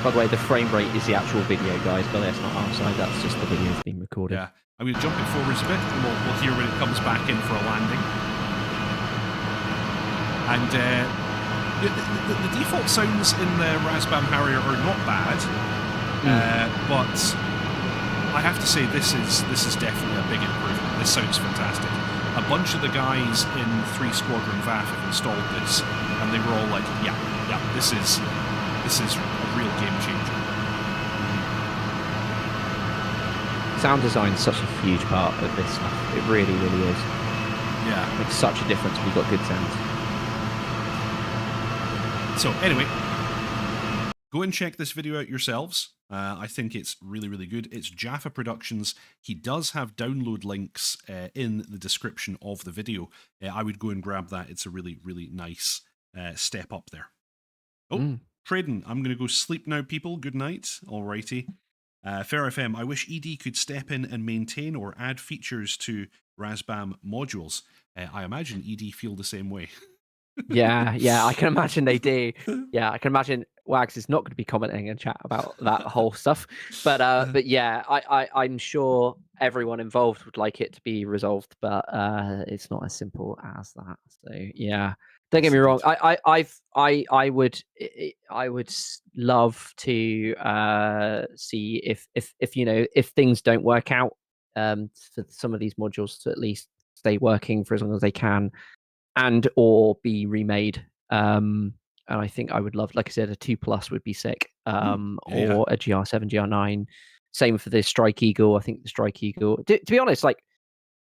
By the way, the frame rate is the actual video, guys, but that's not our side. That's just the video that's being recorded. Yeah. I'm going to jump it forwards a bit, and we'll hear when it comes back in for a landing. And the default sounds in the Razbam Harrier are not bad, but I have to say this is definitely a big improvement. This sounds fantastic. A bunch of the guys in 3 Squadron VAF have installed this, and they were all like, yeah, this is a real game changer. Sound design is such a huge part of this stuff. It really, really is. Yeah. It makes such a difference when you've got good sounds. So anyway, go and check this video out yourselves. I think it's really, really good. It's Jaffa Productions. He does have download links in the description of the video. I would go and grab that. It's a really, really nice step up there. Oh, Trading. I'm going to go sleep now, people. Good night. Alrighty. Fair FM, I wish ED could step in and maintain or add features to Razbam modules. I imagine ED feel the same way. Yeah, I can imagine they do. Yeah, I can imagine Wags is not going to be commenting in chat about that whole stuff. But yeah, I'm sure everyone involved would like it to be resolved, but it's not as simple as that. So yeah, don't get me wrong. I would love to see if things don't work out for some of these modules to at least stay working for as long as they can, and or be remade. And I think I would love, like I said, a 2+ would be sick. Or a GR7, GR9. Same for the Strike Eagle. I think the Strike Eagle. To be honest, like,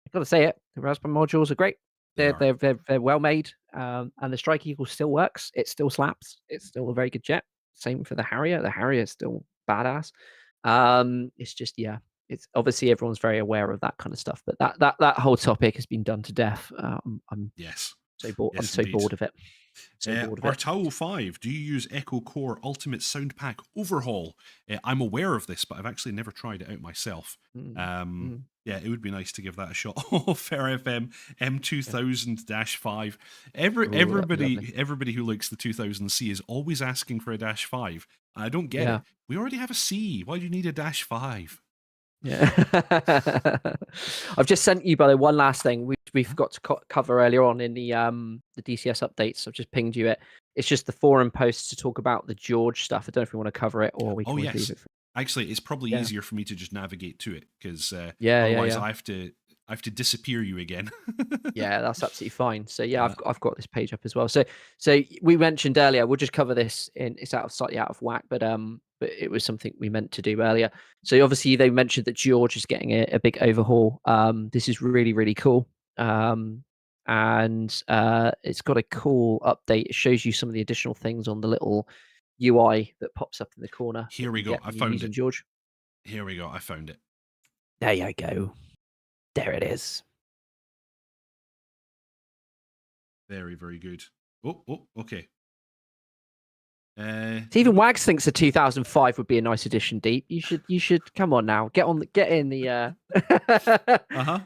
I gotta say it, the Raspberry modules are great. They're well made. And the Strike Eagle still works. It still slaps. It's still a very good jet. Same for the Harrier. The Harrier is still badass. It's just, yeah. It's obviously everyone's very aware of that kind of stuff, but that whole topic has been done to death. I'm so bored. I'm so bored of it. Bartao 5, do you use Echo Core Ultimate Sound Pack Overhaul? I'm aware of this, but I've actually never tried it out myself. Yeah, it would be nice to give that a shot. Oh, Fair FM M2000-5. Ooh, that'd be lovely. Everybody who likes the 2000C is always asking for a dash 5. I don't get Yeah. it. We already have a C. Why do you need a dash 5? Yeah. I've just sent you, by the way, one last thing we forgot to cover earlier on in the DCS updates. I've just pinged you it. It's just the forum posts to talk about the George stuff. I don't know if we want to cover it or we can Oh, always leave yes. it. Actually, it's probably Yeah. easier for me to just navigate to it because Yeah, yeah, otherwise yeah. I have to disappear you again. Yeah, that's absolutely fine. So yeah, I've got this page up as well. So we mentioned earlier, we'll just cover this in it's slightly out of whack, but it was something we meant to do earlier. So obviously they mentioned that George is getting a big overhaul. This is really, really cool. And it's got a cool update. It shows you some of the additional things on the little UI that pops up in the corner Here that we you go. get I when you're found using it. George. Here we go. I found it. There you go. There it is. Very, very good. Oh, okay. So even Wags thinks a 2005 would be a nice addition. Deep, you should come on now. Get in the Uh-huh.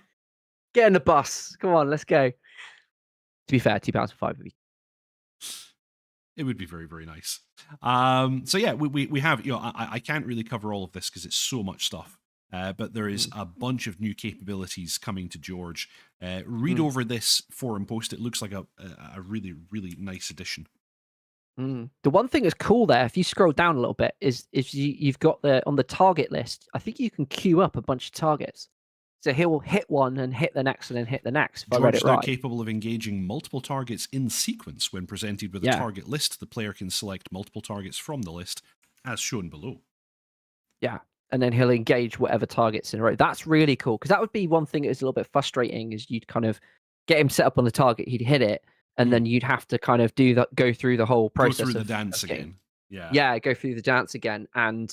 get in the bus. Come on, let's go. To be fair, 2005 would be. It would be very, very nice. So yeah, we have, I can't really cover all of this because it's so much stuff. But there is a bunch of new capabilities coming to George. Read over this forum post. It looks like a really, really nice addition. The one thing that's cool there, if you scroll down a little bit, is you've got on the target list. I think you can queue up a bunch of targets. So he'll hit one and hit the next and then hit the next. If I read George it is now right. capable of engaging multiple targets in sequence. When presented with a target list, the player can select multiple targets from the list, as shown below. Yeah. And then he'll engage whatever targets in a row. That's really cool, because that would be one thing that is a little bit frustrating, is you'd kind of get him set up on the target, he'd hit it, and then you'd have to kind of go through the whole process. Go through the dance again. Yeah, go through the dance again. And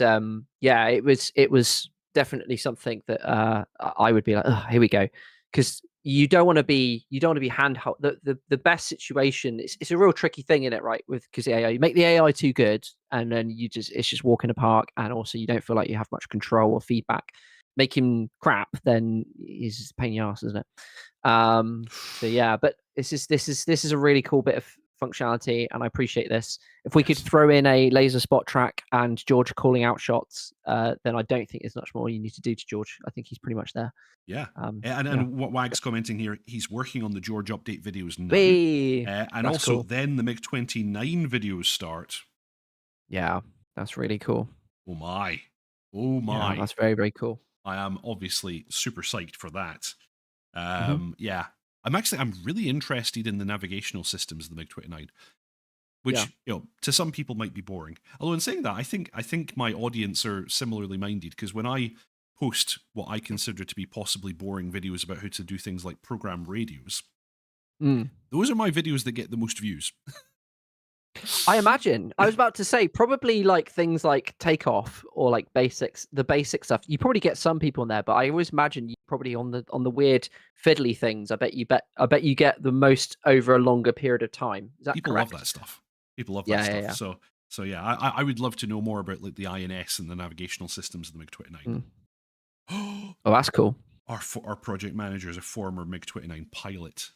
yeah, it was definitely something that I would be like, oh, here we go. Because you don't want to be handheld. The best situation, it's a real tricky thing in it, right? Because the AI, you make the AI too good, and then it's just walk in the park, and also you don't feel like you have much control or feedback. Make him crap, then it's a pain in the ass, isn't it? So yeah, but this is a really cool bit of functionality, and I appreciate this. If we could throw in a laser spot track and George calling out shots, then I don't think there's much more you need to do to George. I think he's pretty much there. Yeah. Yeah. And what Wag's commenting here, he's working on the George update videos now. And That's also cool. then the MiG-29 videos start. Yeah, that's really cool. Oh my. Oh my. Yeah, that's very, very cool. I am obviously super psyched for that. Yeah. I'm really interested in the navigational systems of the MiG-29. Which, to some people might be boring. Although in saying that, I think my audience are similarly minded, because when I post what I consider to be possibly boring videos about how to do things like program radios, those are my videos that get the most views. I imagine. I was about to say, probably like things like takeoff or like the basic stuff. You probably get some people in there, but I always imagine you probably on the weird fiddly things. I bet you get the most over a longer period of time. Is that People correct? love that stuff. People love that stuff. Yeah. So yeah, I would love to know more about like the INS and the navigational systems of the MiG-29. Oh, that's cool. Our project manager is a former MiG-29 pilot.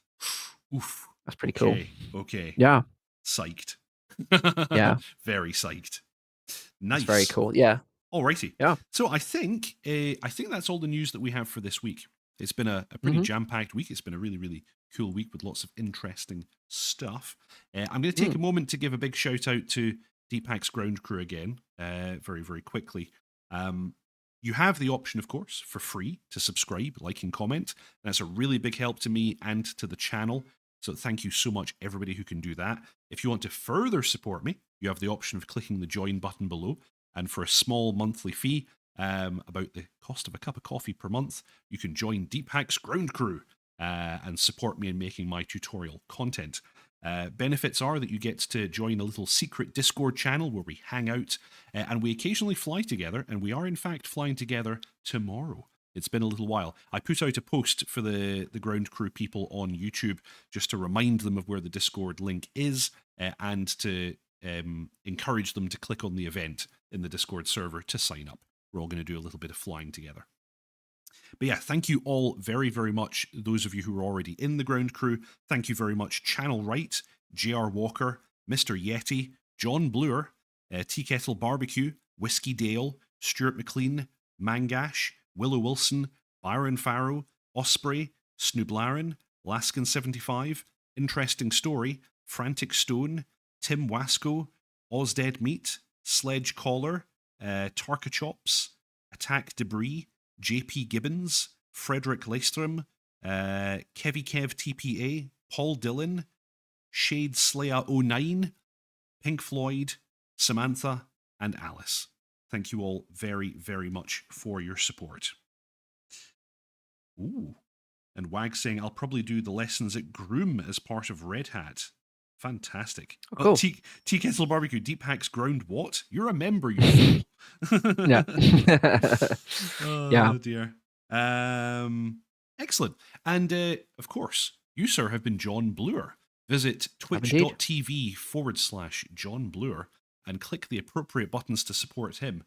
Oof. That's pretty cool. Okay. Yeah. Psyched. Yeah. Very psyched. Nice. That's very cool. Yeah. Alrighty. Yeah. So I think that's all the news that we have for this week. It's been a pretty jam-packed week. It's been a really, really cool week with lots of interesting stuff. I'm going to take a moment to give a big shout out to Deepak's ground crew again, very, very quickly. You have the option, of course, for free to subscribe, like, and comment. That's a really big help to me and to the channel. So thank you so much, everybody who can do that. If you want to further support me, you have the option of clicking the join button below. And for a small monthly fee, about the cost of a cup of coffee per month, you can join Deepak's ground crew and support me in making my tutorial content. Benefits are that you get to join a little secret Discord channel where we hang out and we occasionally fly together, and we are in fact flying together tomorrow. It's been a little while. I put out a post for the ground crew people on YouTube just to remind them of where the Discord link is and to encourage them to click on the event in the Discord server to sign up. We're all going to do a little bit of flying together. But yeah, thank you all very, very much. Those of you who are already in the ground crew, thank you very much. Channel Right, J.R. Walker, Mr. Yeti, John Bluer, Tea Kettle Barbecue, Whiskey Dale, Stuart McLean, Mangash, Willow Wilson, Byron Farrow, Osprey, Snooblarin, Laskin75, Interesting Story, Frantic Stone, Tim Wasco, Ozdead Meat, Sledge Collar, Tarka Chops, Attack Debris, JP Gibbons, Frederick Leistrom, Kevy Kev TPA, Paul Dillon, Shade Slayer 09, Pink Floyd, Samantha, and Alice. Thank you all very, very much for your support. Ooh. And Wag saying, I'll probably do the lessons at Groom as part of Red Hat. Fantastic. Oh, cool. Tea Kettle Barbecue, Deep Hacks Ground what? You're a member, you fool. Yeah. Oh, yeah. dear. Excellent. And of course, you, sir, have been John Bluer. Visit twitch.tv/John Bluer and click the appropriate buttons to support him.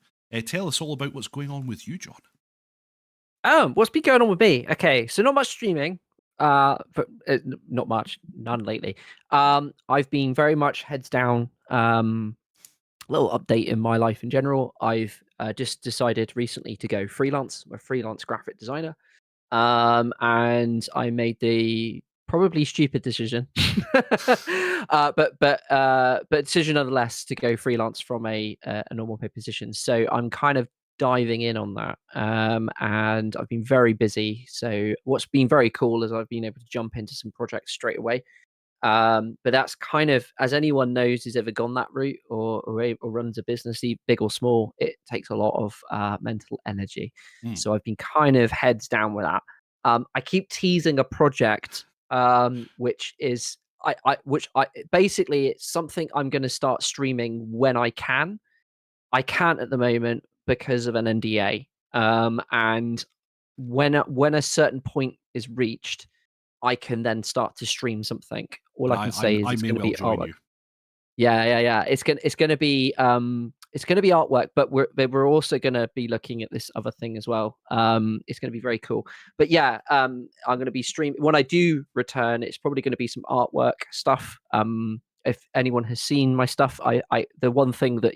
Tell us all about what's going on with you, John. What's been going on with me? Okay, so not much streaming. But not much, none lately. I've been very much heads down. Little update in my life in general. I've just decided recently to go freelance. I'm a freelance graphic designer. And I made the probably stupid decision, but decision nonetheless to go freelance from a normal pay position. So I'm kind of diving in on that, and I've been very busy. So what's been very cool is I've been able to jump into some projects straight away. But that's kind of, as anyone knows who's ever gone that route or runs a business, big or small, it takes a lot of mental energy. So I've been kind of heads down with that. I keep teasing a project, which is basically it's something I'm going to start streaming when I can. I can't at the moment because of an NDA. And when a certain point is reached, I can then start to stream something. All I can say is it's going to be artwork. Yeah. It's gonna be artwork, but we're also gonna be looking at this other thing as well. It's gonna be very cool. But yeah, I'm gonna be streaming when I do return. It's probably gonna be some artwork stuff. If anyone has seen my stuff, I the one thing that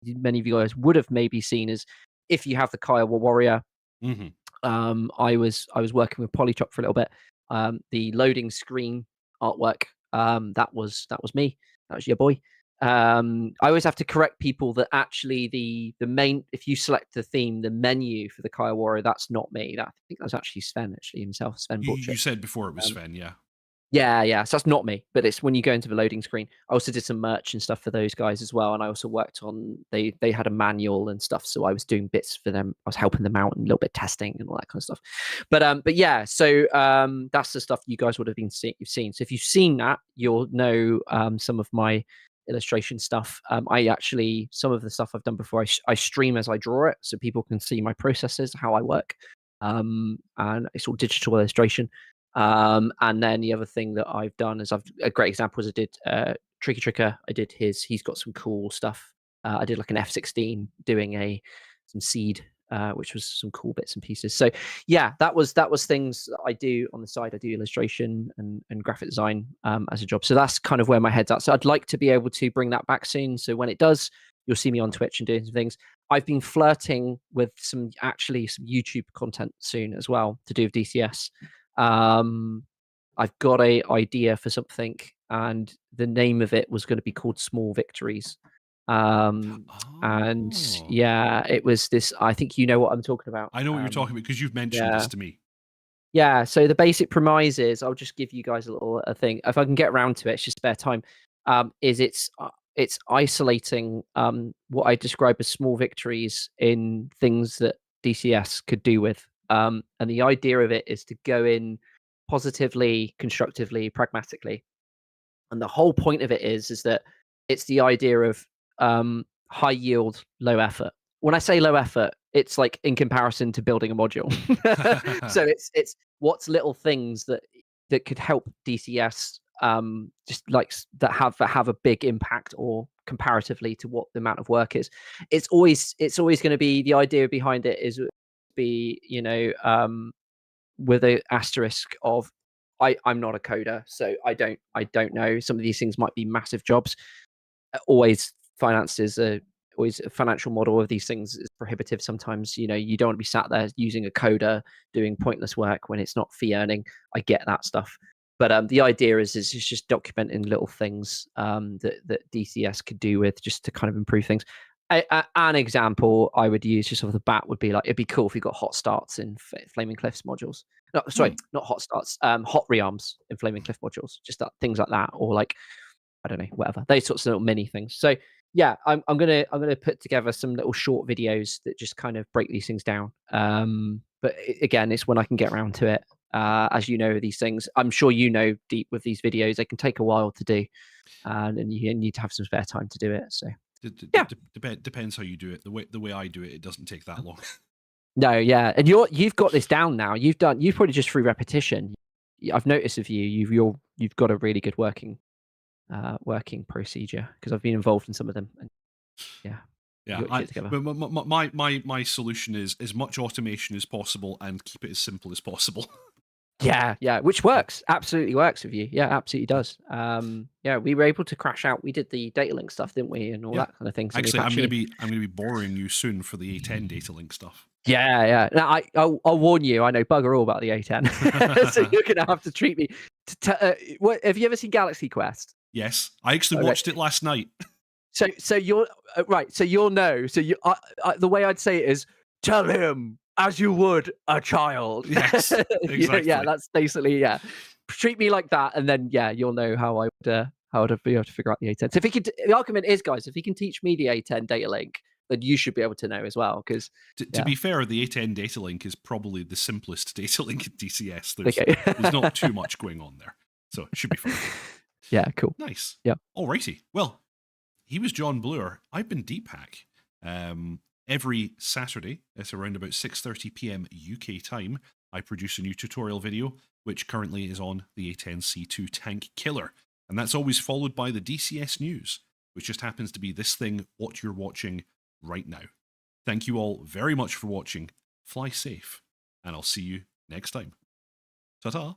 many of you guys would have maybe seen is if you have the Kiowa Warrior. I was working with Polychop for a little bit. The loading screen artwork, that was me. That was your boy. I always have to correct people that actually the main, if you select the theme, the menu for the Kaya Warrior, that's not me. I think that was actually Sven himself. Sven you said before it was Sven, yeah. Yeah. So that's not me, but it's when you go into the loading screen. I also did some merch and stuff for those guys as well, and I also worked on they had a manual and stuff, so I was doing bits for them. I was helping them out and a little bit testing and all that kind of stuff. But yeah, so that's the stuff you guys would have you've seen. So if you've seen that, you'll know some of my illustration stuff. I actually some of the stuff I've done before I stream as I draw it, so people can see my processes, how I work, and it's all digital illustration. And then the other thing that I've done is a great example is I did Tricky Tricker. I did he's got some cool stuff. I did like an F-16 doing some seed, which was some cool bits and pieces. So yeah, that was things that I do on the side. I do illustration and graphic design as a job. So that's kind of where my head's at. So I'd like to be able to bring that back soon. So when it does, you'll see me on Twitch and doing some things. I've been flirting with some YouTube content soon as well to do with DCS. I've got a idea for something, and the name of it was going to be called Small Victories. And yeah, it was this. I think you know what I'm talking about. I know what you're talking about because you've mentioned this to me. Yeah. So the basic premise is, I'll just give you guys a thing. If I can get around to it, it's just spare time. It's isolating what I describe as small victories in things that DCS could do with. And the idea of it is to go in positively, constructively, pragmatically. And the whole point of it is that it's the idea of high yield, low effort. When I say low effort, it's like in comparison to building a module. So it's what's little things that could help DCS just like that have a big impact, or comparatively to what the amount of work is. It's always going to be, the idea behind it is be, with a asterisk of I'm not a coder, so I don't know. Some of these things might be massive jobs. Always finances are always a financial model of these things is prohibitive sometimes. You don't want to be sat there using a coder doing pointless work when it's not fee earning. I get that stuff. But the idea is it's just documenting little things that DCS could do with just to kind of improve things. An example I would use just off the bat would be like, it'd be cool if you got hot starts in Flaming Cliffs modules. No, sorry, not hot starts. Hot rearms in Flaming Cliff modules. Just things like that, or like, I don't know, whatever. Those sorts of little mini things. So yeah, I'm gonna put together some little short videos that just kind of break these things down. But again, it's when I can get around to it. As you know, these things, I'm sure deep with these videos, they can take a while to do, and you need to have some spare time to do it. So yeah, Depends how you do it. The way I do it, it doesn't take that long. no, yeah, and you've got this down now. You've probably just through repetition. I've noticed of you, you've got a really good working procedure, because I've been involved in some of them. And yeah, but my solution is as much automation as possible and keep it as simple as possible. Yeah, which works, absolutely works with you. Yeah, absolutely does. Yeah, we were able to crash out. We did the data link stuff, didn't we, and all that kind of thing. So actually, I'm going to be boring you soon for the A10 data link stuff. Yeah. Now, I'll warn you. I know bugger all about the A10, so you're gonna have to treat me. What have you ever seen Galaxy Quest? Yes, I actually watched it last night. So you're right. So you'll know. So the way I'd say it is, tell him as you would a child. Yes, exactly. Yeah, that's basically treat me like that, and then you'll know how I would be able to figure out the A10. So if he could, the argument is, guys, if he can teach me the A10 data link, then you should be able to know as well. Because to be fair, the A10 data link is probably the simplest data link at DCS. There's not too much going on there, so it should be fine. Yeah, cool. Nice. Yeah. Alrighty. Well, he was John Bloor. I've been Deepak. Every Saturday at around about 6:30 p.m. UK time, I produce a new tutorial video, which currently is on the A10C2 Tank Killer. And that's always followed by the DCS News, which just happens to be this thing, what you're watching right now. Thank you all very much for watching. Fly safe, and I'll see you next time. Ta-ta.